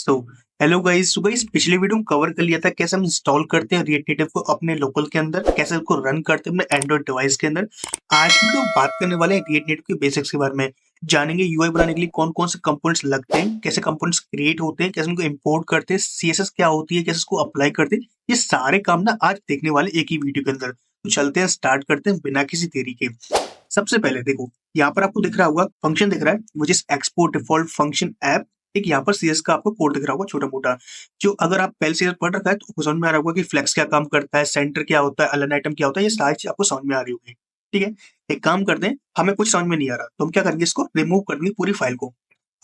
So hello guys. पिछले video में cover कर लिया था कैसे हम इंस्टॉल करते हैं रिएक्ट नेटिव को अपने लोकल के अंदर, कैसे उसको रन करते हैं अपने एंड्रॉइड डिवाइस के अंदर। आज की वीडियो में बात करने वाले हैं रिएक्ट नेटिव के बेसिक्स के बारे में। जानेंगे यूआई बनाने के लिए कौन कौन से कंपोनेंट्स लगते हैं, कैसे कंपोनेंट्स क्रिएट होते हैं, कैसे उनको इंपोर्ट करते हैं, सीएसएस क्या होती है, कैसे उसको अप्लाई करते हैं। ये सारे काम ना आज देखने वाले एक ही वीडियो के अंदर। तो चलते हैं, स्टार्ट करते हैं बिना किसी देरी के। सबसे पहले देखो, यहाँ पर आपको दिख रहा होगा फंक्शन दिख रहा है, वो जिस एक्सपोर्ट डिफॉल्ट फंक्शन ऐप। एक यहाँ पर सीएस का आपको कोड दिख रहा होगा छोटा मोटा, जो अगर आप पहले से पढ़ रखा है तो आपको समझ में आ रहा होगा कि फ्लेक्स क्या काम करता है, सेंटर क्या होता है, अलाइन आइटम क्या होता है। ये सारी चीज आपको समझ में आ रही होगी। ठीक है, एक काम करते हैं, हमें कुछ समझ में नहीं आ रहा तो हम क्या करेंगे, इसको रिमूव कर देंगे पूरी फाइल को।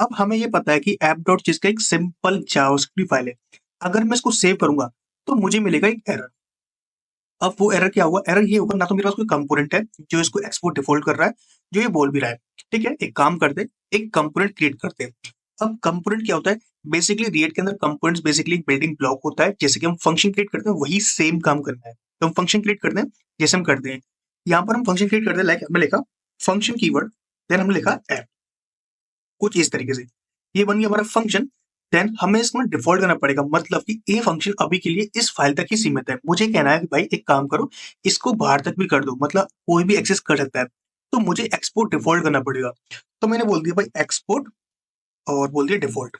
अब हमें ये पता है कि ऐप डॉट जिसका एक सिंपल जावास्क्रिप्ट फाइल है। अगर मैं इसको सेव करूंगा तो मुझे मिलेगा एक एरर। अब वो एरर क्या हुआ, एरर ये होगा ना तो मेरे पास कोई कंपोनेंट है जो इसको एक्सपोर्ट डिफॉल्ट कर रहा है, जो ये बोल भी रहा है। ठीक है, एक काम करते हैं, एक कंपोनेंट क्रिएट करते हैं। अब कंपोनेंट क्या होता है, बेसिकली रिएक्ट के अंदर कंपोनेंट्स बेसिकली एक बिल्डिंग ब्लॉक होता है। जैसे कि हम फंक्शन क्रिएट करते हैं वही सेम काम करना है, तो हम फंक्शन क्रिएट करते हैं जैसे हम करते हैं। यहाँ पर हम फंक्शन क्रिएट करते हैं, लाइक हमने लिखा फंक्शन कीवर्ड, देन हमने लिखा ऐप, कुछ इस तरीके से। ये बन गया हमारा फंक्शन। देन हमें इसमें डिफॉल्ट करना पड़ेगा, मतलब कि ये फंक्शन अभी के लिए इस फाइल तक ही सीमित है। मुझे कहना है कि भाई एक काम करो, इसको बाहर तक भी कर दो, मतलब कोई भी एक्सेस कर सकता है। तो मुझे एक्सपोर्ट डिफॉल्ट करना पड़ेगा। तो मैंने बोल दिया भाई एक्सपोर्ट, और बोल दिया डिफॉल्ट।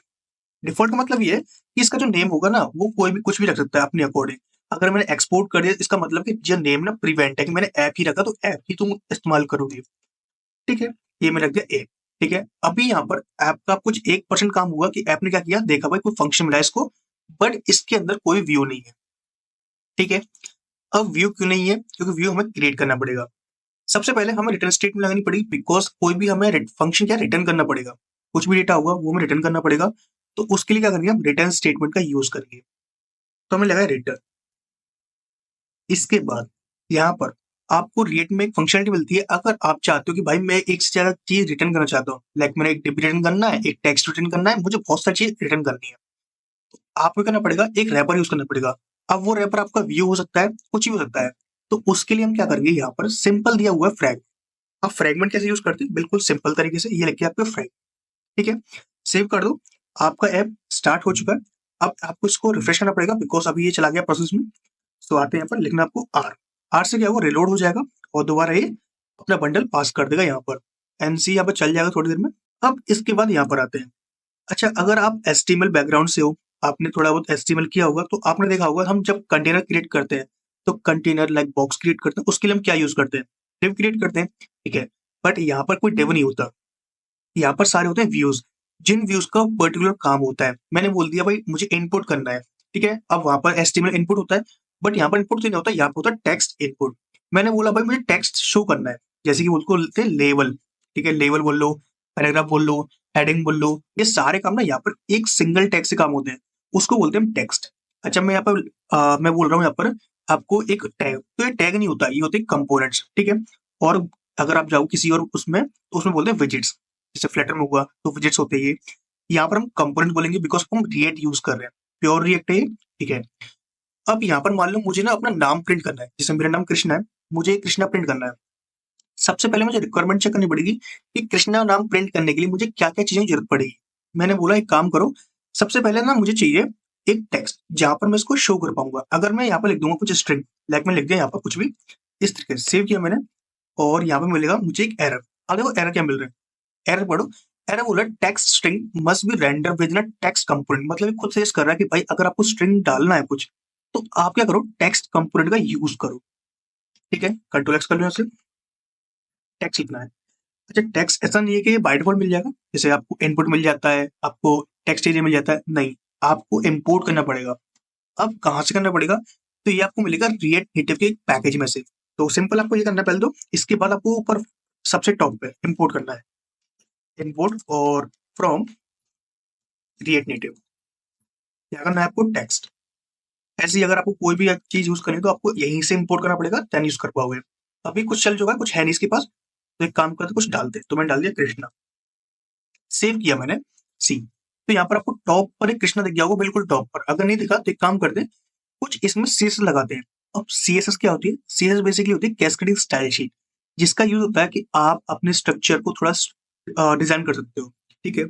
डिफॉल्ट का मतलब ये है कि इसका जो नेम होगा ना वो कोई भी कुछ भी रख सकता है अपने अकॉर्डिंग। अगर मैंने एक्सपोर्ट कर दिया इसका मतलब कि जो नेम ना प्रिवेंट है, कि मैंने ऐप ही रखा तो ऐप ही तुम इस्तेमाल करोगे। ठीक है, ये मैंने रख दिया ए। ठीक है, अभी यहाँ पर ऐप का कुछ 1% काम हुआ कि ऐप ने क्या किया, देखा भाई कोई फंक्शन मिला इसको, बट इसके अंदर कोई व्यू नहीं है। ठीक है, अब व्यू क्यों नहीं है, क्योंकि व्यू हमें क्रिएट करना पड़ेगा। सबसे पहले हमें रिटर्न स्टेटमेंट लगानी पड़ेगी, बिकॉज कोई भी हमें फंक्शन क्या रिटर्न करना पड़ेगा। कुछ भी डेटा होगा वो हमें रिटर्न करना पड़ेगा। तो उसके लिए क्या करेंगे, हम रिटर्न स्टेटमेंट का यूज करेंगे। तो हमें लगा रिटर्न। इसके बाद यहाँ पर आपको रिएक्ट में एक फंक्शनलिटी मिलती है। अगर आप चाहते हो कि भाई मैं एक से ज्यादा चीज रिटर्न करना चाहता हूँ, लाइक मैंने एक डिप रिटर्न करना है, एक टेक्स्ट रिटर्न करना है, मुझे बहुत सारी चीज रिटर्न करनी है, आपको करना पड़ेगा एक रैपर यूज करना पड़ेगा। अब वो रैपर आपका व्यू हो सकता है, कुछ भी हो सकता है। तो उसके लिए हम क्या करेंगे, यहाँ पर सिंपल दिया हुआ है फ्रैग। आप फ्रैगमेंट कैसे यूज करते हैं, बिल्कुल सिंपल तरीके से, ये लिखिए आपका फ्रैग। ठीक है, सेव कर दो। आपका ऐप स्टार्ट हो चुका है। अब आपको इसको रिफ्रेश करना पड़ेगा, बिकॉज अभी ये चला गया प्रोसेस में। सो आते हैं यहाँ पर, लिखना आपको आर। आर से क्या होगा, रिलोड हो जाएगा और दोबारा ये अपना बंडल पास कर देगा यहाँ पर। एनसी यहाँ पर चल जाएगा थोड़ी देर में। अब इसके बाद यहाँ पर आते हैं। अच्छा, अगर आप एचटीएमएल बैकग्राउंड से हो, आपने थोड़ा बहुत एचटीएमएल किया होगा, तो आपने देखा होगा हम जब कंटेनर क्रिएट करते हैं, तो कंटेनर लाइक बॉक्स क्रिएट करते हैं, उसके लिए हम क्या यूज करते हैं, डिव क्रिएट करते हैं। ठीक है, बट यहाँ पर कोई डिव नहीं होता, यहाँ पर सारे होते हैं व्यूज। जिन व्यूज का पर्टिकुलर काम होता है, मैंने बोल दिया भाई मुझे इनपुट करना है। ठीक है, अब वहां पर एचटीएमएल इनपुट होता है, बट यहाँ पर इनपुट नहीं होता, यहाँ पर होता है टेक्स्ट इनपुट। मैंने बोला भाई मुझे टेक्स्ट शो करना है, जैसे कि उसको बोलते हैं लेवल। ठीक है, लेवल बोल लो, पैराग्राफ बोल लो, हेडिंग बोल लो, ये सारे काम ना यहाँ पर एक सिंगल टैग से काम होते हैं, उसको बोलते हैं टेक्स्ट। अच्छा, मैं यहाँ पर मैं बोल रहा हूँ यहाँ पर आपको एक टैग, तो ये टैग नहीं होता, ये होते हैं कंपोनेंट्स। ठीक है, और अगर आप जाओ किसी और उसमें, तो उसमें बोलते हैं विजिट्स। जैसे फ्लटर में हुआ तो विजिट्स होते हैं ये। यहाँ पर हम कंपोनेंट बोलेंगे, बिकॉज हम रिएक्ट यूज कर रहे हैं, प्योर रिएक्ट है ये। ठीक है, अब यहाँ पर मान लो मुझे ना अपना नाम प्रिंट करना है, जैसे मेरा नाम कृष्णा है, मुझे कृष्णा प्रिंट करना है। सबसे पहले मुझे रिक्वायरमेंट चेक करनी पड़ेगी कि कृष्णा नाम प्रिंट करने के लिए मुझे क्या क्या चीजें की जरूरत पड़ेगी। मैंने बोला एक काम करो, सबसे पहले ना मुझे चाहिए एक टेक्स्ट जहां पर मैं इसको शो कर पाऊंगा। अगर मैं यहाँ पर लिख दूंगा कुछ स्ट्रिंग, लाइक मैं लिख दिया यहाँ पर कुछ भी, इस तरीके से सेव किया मैंने, और यहाँ पे मिलेगा मुझे एक एरर। अब देखो एरर क्या मिल रहा है, एरर पढ़ो। एरर बोला text string must be render with in text component, मतलब ये खुद से कर रहा है कि भाई अगर आपको स्ट्रिंग डालना है कुछ, तो आप क्या करो, टेक्स्ट कंपोनेंट का यूज करो। ठीक है, कंट्रोल एक्स कर लो, यहाँ से टेक्स्ट लिखना है। अच्छा, टेक्स्ट ऐसा नहीं है कि ये बाय डिफॉल्ट मिल जाएगा, जैसे आपको इनपुट मिल जाता है, आपको टेक्स्ट एरिया मिल जाता है, नहीं, आपको इंपोर्ट करना पड़ेगा। अब कहाँ से करना पड़ेगा, तो ये आपको मिलेगा रिएक्ट नेटिव के एक पैकेज में से। तो सिंपल आपको ये करना है पहले तो, इसके बाद आपको ऊपर सबसे टॉप पे इंपोर्ट करना है, इंपोर्ट और फ्रॉम रिएक्ट नेटिव, क्या करना है आपको, टेक्स्ट। ऐसे ही अगर आपको कोई भी चीज यूज करनी है तो आपको यहीं से इंपोर्ट करना पड़ेगा, देन यूज कर पाओगे। अभी कुछ चल चुका है, कुछ है नहीं इसके पास, तो एक काम करते कुछ डालते, तो मैंने डाल दिया कृष्णा, सेव किया मैंने, सी। तो यहाँ पर आपको टॉप पर एक कृष्णा दिख गया होगा, बिल्कुल टॉप पर। अगर नहीं दिखा तो एक काम करते हैं, कुछ इसमें सीएसएस लगाते हैं। अब सीएसएस क्या होती है, सीएसएस बेसिकली होती है कैस्केडिंग स्टाइल शीट, जिसका यूज होता है कि आप अपने स्ट्रक्चर को थोड़ा डिजाइन कर सकते हो। ठीक है,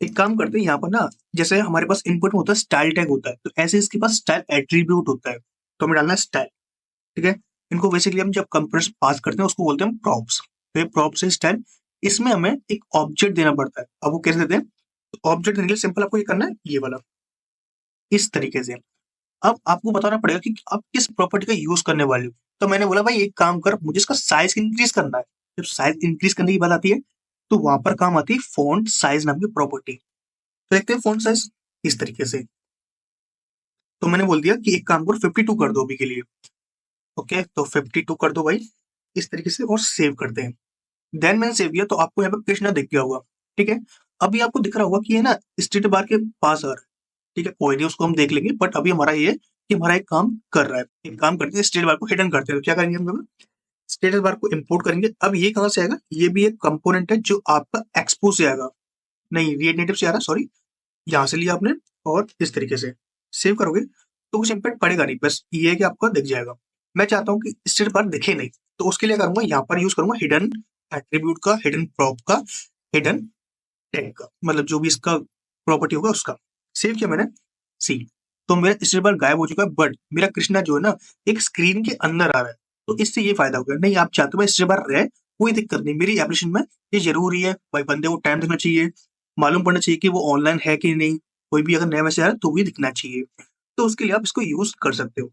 एक काम करते हैं यहाँ पर ना, जैसे हमारे पास इनपुट में होता है स्टाइल टैग होता है, तो ऐसे इसके पास स्टाइल एट्रीब्यूट होता है, तो हमें डालना है स्टाइल। ठीक है, इनको बेसिकली हम जब कंपोनेंट्स पास करते हैं उसको बोलते हैं प्रॉप्स। तो ये प्रॉप्स है स्टाइल, इसमें हमें एक ऑब्जेक्ट देना पड़ता है। अब वो कैसे देते हैं, तो ऑब्जेक्ट देने के लिए सिंपल आपको ये करना है, ये वाला इस तरीके से। अब आपको बताना पड़ेगा कि आप किस प्रॉपर्टी का यूज करने वाले हो। तो मैंने बोला भाई एक काम कर, मुझे इसका साइज इंक्रीज करना है। जब साइज इंक्रीज करने की बात आती है तो वहां पर काम आती है फॉन्ट साइज नाम की प्रॉपर्टी। तो देखते हैं फॉन्ट साइज इस तरीके से। तो मैंने बोल दिया कि एक काम करो 52 कर दो अभी के लिए। ओके, तो 52 कर दो भाई इस तरीके से, और सेव करते हैं। देन मैंने सेव किया तो आपको यहाँ पे कृष्णा दिख गया होगा। ठीक है, अभी आपको दिख रहा होगा कि ये ना स्टेट बार के पास आ रहा है। ठीक है, कोई नहीं, उसको हम देख लेंगे, बट अभी हमारा ये है कि हमारा एक काम कर रहा है। एक काम करते हैं, स्टेट बार को हिडन करते हैं। तो क्या करेंगे हम, स्टेटस बार को इंपोर्ट करेंगे। अब ये कहाँ से आएगा, ये भी एक कंपोनेंट है जो आपका एक्सपो से आएगा, नहीं रिएक्ट नेटिव से आ रहा है, सॉरी। यहाँ से लिया आपने और इस तरीके से सेव करोगे तो कुछ इम्पैक्ट पड़ेगा नहीं, बस ये है कि आपको दिख जाएगा। मैं चाहता हूँ कि स्टेट बार दिखे नहीं, तो उसके लिए करूंगा यहाँ पर यूज करूंगा हिडन एट्रीब्यूट का, हिडन प्रॉप का, हिडन टैग का, मतलब जो भी इसका प्रॉपर्टी होगा उसका। सेव किया मैंने, सी, तो मेरा स्टेट बार गायब हो चुका है, बट मेरा कृष्णा जो है ना एक स्क्रीन के अंदर आ रहा है। तो इससे ये फायदा हो गया। नहीं आप चाहते हो स्टेट बार रहे, कोई दिक्कत नहीं, मेरी एप्लीकेशन में ये जरूरी है भाई, बंदे को टाइम देना चाहिए, मालूम पड़ना चाहिए कि वो ऑनलाइन है कि नहीं, कोई भी अगर नया मैसेज आ रहा है तो भी दिखना चाहिए। तो उसके लिए आप इसको यूज कर सकते हो।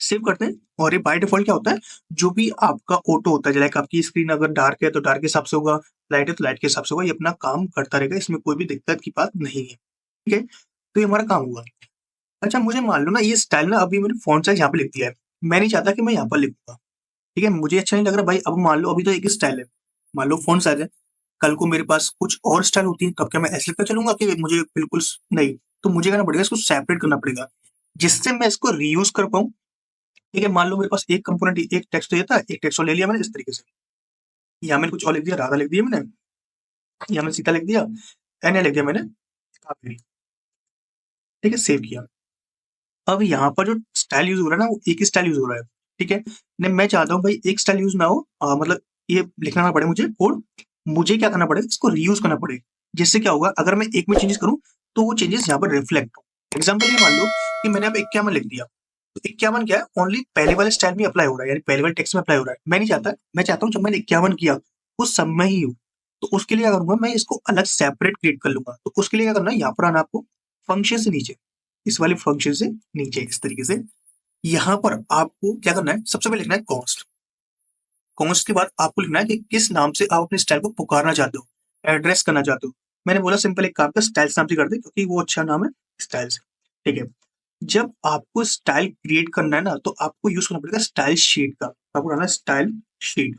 सेव करते हैं, और ये बाय डिफॉल्ट क्या होता है, जो भी आपका ऑटो होता है, लाइक आपकी स्क्रीन अगर डार्क है तो डार्क के हिसाब से होगा, लाइट है तो लाइट के हिसाब से होगा, ये अपना काम करता रहेगा, इसमें कोई भी दिक्कत की बात नहीं है। ठीक है, तो ये हमारा काम हुआ। अच्छा मुझे मान लो ना ये स्टाइल ना, अभी मैंने फॉन्ट साइज यहाँ पे लिख दिया है, मैं नहीं चाहता कि मैं यहाँ पर लिखूंगा। ठीक है, मुझे अच्छा नहीं लग रहा भाई। अब मान लो अभी तो एक स्टाइल है, मान लो फॉन्ट साइज है, कल को मेरे पास कुछ और स्टाइल होती है, तब क्या मैं ऐसे लिखता चलूंगा कि मुझे बिल्कुल नहीं, तो मुझे करना पड़ेगा, इसको सेपरेट करना पड़ेगा जिससे मैं इसको रीयूज कर पाऊँ। ठीक है, मान लो मेरे पास एक कंपोनेंट, एक टेक्स्ट चाहिए था, एक टेक्स्ट और ले लिया मैंने इस तरीके से। यहाँ मैंने कुछ और लिख दिया, राधा लिख दिया मैंने, यहाँ मैंने सीता लिख दिया, एन लिख दिया मैंने कावेरी। ठीक है, सेव किया। अब यहाँ पर जो स्टाइल यूज हो रहा है ना वो एक ही स्टाइल यूज हो रहा है। ठीक है, नहीं मैं चाहता हूँ भाई एक स्टाइल यूज ना हो, मतलब ये लिखना ना पड़े मुझे कोड, मुझे क्या करना पड़ेगा, इसको रीयूज करना पड़ेगा। जिससे क्या होगा, अगर मैं एक में चेंजेस करूँ तो वो चेंजेस यहाँ पर रिफ्लेक्ट हो। एग्जाम्पल ये मान लो कि मैंने अब 51 लिख दिया, तो 51 क्या है, ओनली पहले वाले स्टाइल में अप्लाई हो रहा है, यानी पहले वाले टेक्स्ट में अप्लाई हो रहा है। मैं नहीं चाहता, मैं चाहता हूँ जब मैंने 51 किया उस सब में ही हूँ। तो उसके लिए क्या करूंगा, मैं इसको अलग सेपरेट क्रिएट कर लूंगा। तो उसके लिए क्या करना है, यहाँ पर आना आपको, फंक्शन से नीचे, इस वाले फंक्शन से नीचे इस तरीके से। यहाँ पर आपको क्या करना है, सबसे पहले लिखना है कॉन्स्ट। कॉन्स्ट के बाद आपको लिखना है कि किस नाम से आप अपने स्टाइल को पुकारना चाहते हो, एड्रेस करना चाहते हो। मैंने बोला सिंपल एक काम का स्टाइल्स नाम से कर दे, क्योंकि वो अच्छा नाम है स्टाइल्स। ठीक है, जब आपको स्टाइल क्रिएट करना है ना, तो आपको यूज करना पड़ेगा स्टाइल शीट का। आपको डालना है स्टाइल शीट।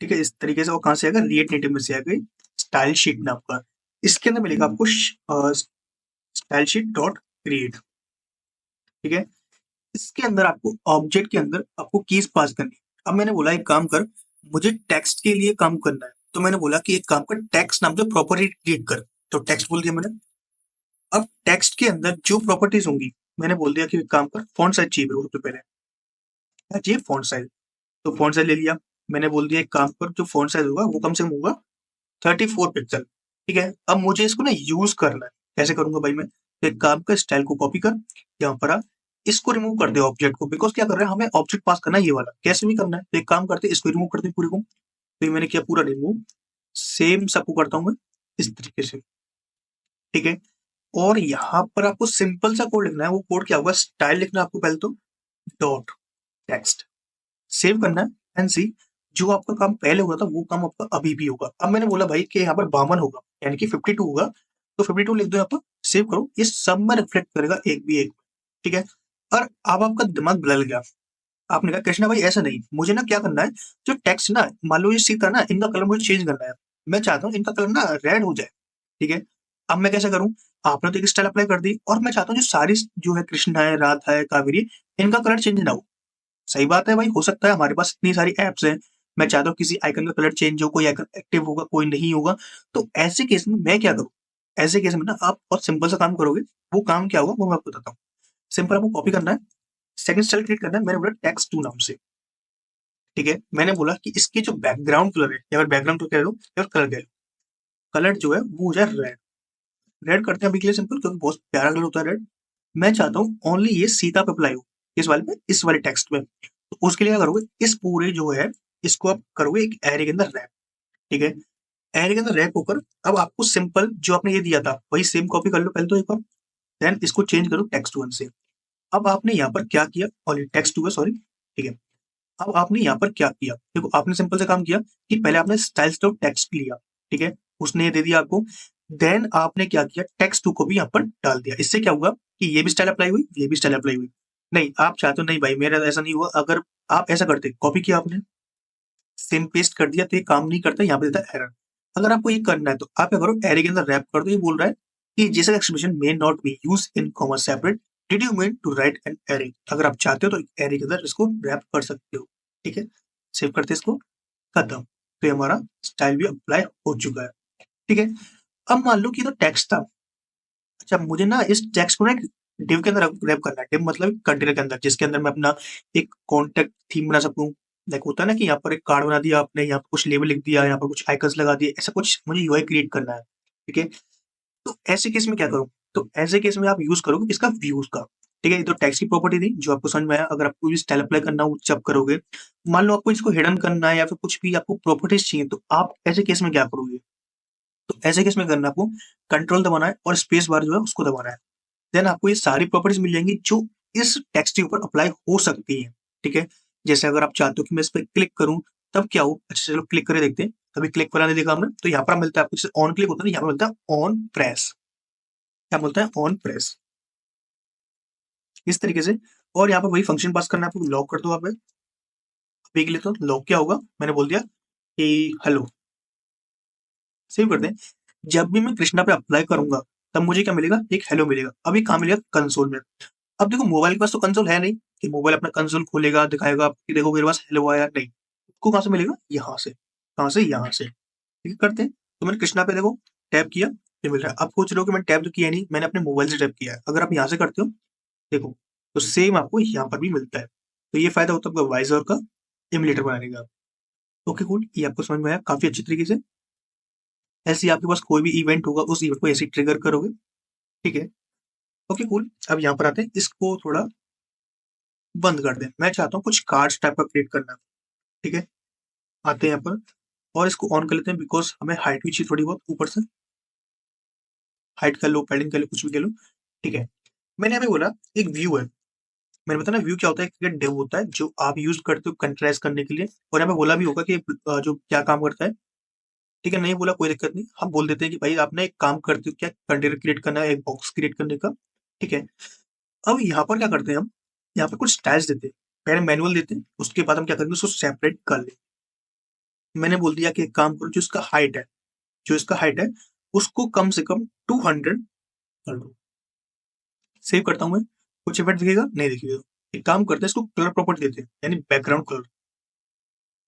ठीक है, इस तरीके से। वो कहाँ से आएगा, रिएक्ट नेटिव में से आएगा स्टाइल शीट नाम का। इसके अंदर मिलेगा आपको स्टाइल शीट डॉट क्रिएट। ठीक है, इसके अंदर आपको ऑब्जेक्ट के अंदर आपको कीज पास करनी है। अब मैंने बोला एक काम कर, मुझे टेक्स्ट के लिए काम करना है, तो मैंने बोला कि एक काम कर, टेक्स्ट नाम से प्रॉपर्टी क्रिएट कर। तो टेक्स्ट बोल दिया मैंने। अब टेक्स्ट के अंदर जो प्रॉपर्टीज होंगी, मैंने बोल दिया कि एक काम कर, फॉन्ट साइज चाहिए मेरे को, सबसे पहले चाहिए फॉन्ट साइज। तो फॉन्ट साइज ले लिया। मैंने बोल दिया एक काम कर, जो फॉन्ट साइज होगा वो कम से कम होगा 34 पिक्सल। ठीक है, अब मुझे इसको ना यूज करना है। कैसे करूंगा भाई मैं, तो एक काम कर, स्टाइल को कॉपी कर, यहाँ पर आ, इसको रिमूव कर दे ऑब्जेक्ट को, बिकॉज क्या कर रहे हैं, हमें ऑब्जेक्ट पास करना है ये वाला, कैसे भी करना है। तो एक काम करते, इसको रिमूव करते पूरे को। तो ये मैंने किया पूरा रिमूव, सेम सबको करता हूँ मैं इस तरीके से। ठीक है, और यहाँ पर आपको सिंपल सा कोड लिखना है। वो कोड क्या होगा, स्टाइल लिखना है आपको पहले तो, डॉट टेक्स्ट, सेव करना है एंड सी। जो आपका काम पहले हुआ था वो काम आपका अभी भी होगा। अब मैंने बोला भाई कि यहाँ पर 52 होगा, यानी कि 52 होगा, तो 52 लिख दो यहाँ पर, सेव करो, ये सब में रिफ्लेक्ट करेगा एक भी एक। ठीक है, और अब आपका दिमाग बदल गया। आपने कहा कृष्णा भाई ऐसा नहीं, मुझे ना क्या करना है, जो टेक्स्ट ना, मान लो ये सीता ना, इनका कलर मुझे चेंज करना है। मैं चाहता हूँ इनका कलर ना रेड हो जाए। ठीक है, अब मैं कैसे करूँ, आपने तो एक स्टाइल अप्लाई कर दी, और मैं चाहता हूँ जो सारी जो है, कृष्णा है, राधा है, कावेरी, इनका कलर चेंज ना हो। सही बात है भाई, हो सकता है, हमारे पास इतनी सारी एप्स हैं, मैं चाहता हूँ किसी आइकन का कलर चेंज हो, कोई आइकन एक्टिव होगा, कोई नहीं होगा। तो ऐसे केस में मैं क्या करूँ, ऐसे केस में ना आप बहुत सिंपल सा काम करोगे। वो काम क्या होगा वो मैं आपको बताता हूँ। सिंपल आपको कॉपी करना है, सेकंड स्टाइल क्रिएट करना है। मैंने बोला टेक्स्ट टू नाम से। ठीक है, मैंने बोला कि इसके जो बैकग्राउंड कलर है, या फिर बैकग्राउंड कलर कह लो या फिर कलर कह लो, कलर जो है वो हो जाए रेड। रेड करते हैं अभी के लिए सिंपल, क्योंकि बहुत प्यारा कलर होता है रेड। मैं चाहता हूँ ओनली ये सीता पे अप्लाई हो, इस वाले पे, इस वाले टेक्स्ट पे। तो उसके लिए क्या करोगे, इस पूरे जो है इसको आप करोगे एक एरे के अंदर रैप। ठीक है, एरे के अंदर रैप होकर अब आपको सिंपल जो आपने ये दिया था वही सेम कॉपी कर लो पहले तो एक बार, देन इसको चेंज करो टेक्स्ट वन से। अब आपने यहाँ पर क्या किया, और टेक्स्ट टू है सॉरी, ठीक है। अब आपने यहाँ पर क्या किया, देखो आपने सिंपल से काम किया कि पहले आपने स्टाइल्स डॉट टेक्स्ट लिया, ठीक है, उसने ये दे दिया आपको। देन आपने क्या किया, टेक्स्ट टू को भी यहाँ पर डाल दिया। इससे क्या हुआ कि ये भी स्टाइल अप्लाई हुई, ये भी स्टाइल अप्लाई हुई। नहीं आप चाहते हो नहीं भाई मेरा ऐसा नहीं हुआ, अगर आप ऐसा करते, कॉपी किया आपने, सेम पेस्ट कर दिया तो ये काम नहीं करता, यहाँ पे देता है एरर। अगर आपको ये करना है तो आप क्या करो, एरे के अंदर रैप कर दो। ये बोल रहा है कि जैसा expression may not be use in comma separate, did you mean to write an array. अगर आप चाहते हो तो एरे के अंदर इसको रैप कर सकते हो। ठीक है, सेव करते हैं इसको, खत्म। तो ये हमारा स्टाइल भी अप्लाई हो चुका है। ठीक है, अब मान लो कि तो टेक्स्ट था। अच्छा मुझे ना इस टेक्स्ट को ना एक डिव के अंदर रैप करना है। डिव मतलब कंटेनर के अंदर, जिसके अंदर मैं अपना एक कॉन्टेक्ट थीम बना सकूं। लाइक होता है ना कि यहाँ पर एक कार्ड बना दिया आपने, यहाँ पर कुछ लेबल लिख दिया, यहाँ पर कुछ आइकन्स लगा दिए, ऐसा कुछ मुझे यूआई क्रिएट करना है। ठीक है, तो ऐसे केस में क्या करूँ, तो ऐसे केस में आप यूज करोगे इसका व्यूज का। ठीक है, ये तो टेक्स्ट की प्रॉपर्टी थी जो आपको समझ में आया। अगर आपको भी स्टाइल अप्लाई करना हो जब करोगे, मान लो आपको इसको हिडन करना है या फिर कुछ भी आपको प्रॉपर्टीज चाहिए, तो आप ऐसे केस में क्या करोगे। तो ऐसे केस में करना आपको कंट्रोल दबाना है और स्पेस बार जो है उसको दबाना है। देन आपको ये सारी प्रॉपर्टीज मिल जाएंगी जो इस टेक्स्ट के ऊपर अप्लाई हो सकती है। ठीक है, जैसे अगर आप चाहते हो कि मैं इस पर क्लिक करूं तब क्या हो, अच्छा चलो क्लिक करके देखते हैं। अभी क्लिक वाला नहीं देखा हमने, तो यहाँ पर मिलता है आपको, जैसे ऑन क्लिक होता है यहाँ पर मिलता है ऑन प्रेस। क्या बोलता है, ऑन प्रेस, इस तरीके से। और यहाँ पर वही फंक्शन पास करना है आपको, लॉक कर दो आप। अभी के लिए तो लॉक क्या होगा, मैंने बोल दिया कि हेलो, सेव कर दें। जब भी मैं कृष्णा पे अप्लाई करूंगा तब मुझे क्या मिलेगा, एक हेलो मिलेगा। अभी कहाँ मिलेगा, कंसोल में। अब देखो मोबाइल के पास तो कंसोल है नहीं कि मोबाइल अपना कंसोल खोलेगा दिखाएगा कि देखो मेरे पास हेलो आया, नहीं। उसको कहाँ से मिलेगा, यहाँ से। कहाँ से, यहाँ से। ठीक है, करते हैं। तो मैंने कृष्णा पे देखो टैप किया, ये मिल रहा है। आप सोच रहे हो कि मैंने टैप तो किया नहीं, मैंने अपने मोबाइल से टैप किया है। अगर आप यहाँ से करते हो देखो, तो सेम आपको यहाँ पर भी मिलता है। तो ये फायदा होता है आपका वाइजर का इमुलेटर बनाने का। ओके कूल, ये आपको समझ में आया काफी अच्छी तरीके से। ऐसे ही आपके पास कोई भी इवेंट होगा, उस इवेंट को ऐसे ट्रिगर करोगे। ठीक है, ओके कूल। अब यहाँ पर आते हैं, इसको थोड़ा बंद कर दें। मैं चाहता हूँ कुछ कार्ड्स टाइप का क्रिएट करना। ठीक है, आते हैं यहाँ पर और इसको ऑन कर लेते हैं, बिकॉज हमें हाइट भी चाहिए थोड़ी बहुत ऊपर से। हाइट कर लो, पैडिंग कर लो, कुछ भी कर लो। ठीक है, मैंने यहाँ पे बोला एक व्यू है। मैंने बताया ना व्यू क्या होता है, एक डिव होता है जो आप यूज करते हो कंट्रास्ट करने के लिए। और यहाँ पे बोला भी होगा कि जो क्या काम करता है। ठीक है, नहीं बोला कोई दिक्कत नहीं, हम बोल देते हैं कि भाई आपने एक काम करते हो क्या, कंटेनर क्रिएट करना है, एक बॉक्स क्रिएट करने का। ठीक है, अब यहाँ पर क्या करते हैं हम, यहाँ पे कुछ स्टाइल्स देते हैं। पहले मैनुअल देते हैं, उसके बाद हम क्या करेंगे, उसको सेपरेट कर लें। मैंने बोल दिया कि एक काम करो, जो इसका हाइट है, जो इसका हाइट है उसको कम से कम 200 कर दो। सेव करता हूँ मैं, कुछ इफेक्ट दिखेगा, नहीं दिखेगा। एक काम करते हैं, इसको कलर प्रॉपर्टी देते हैं, यानी background colour.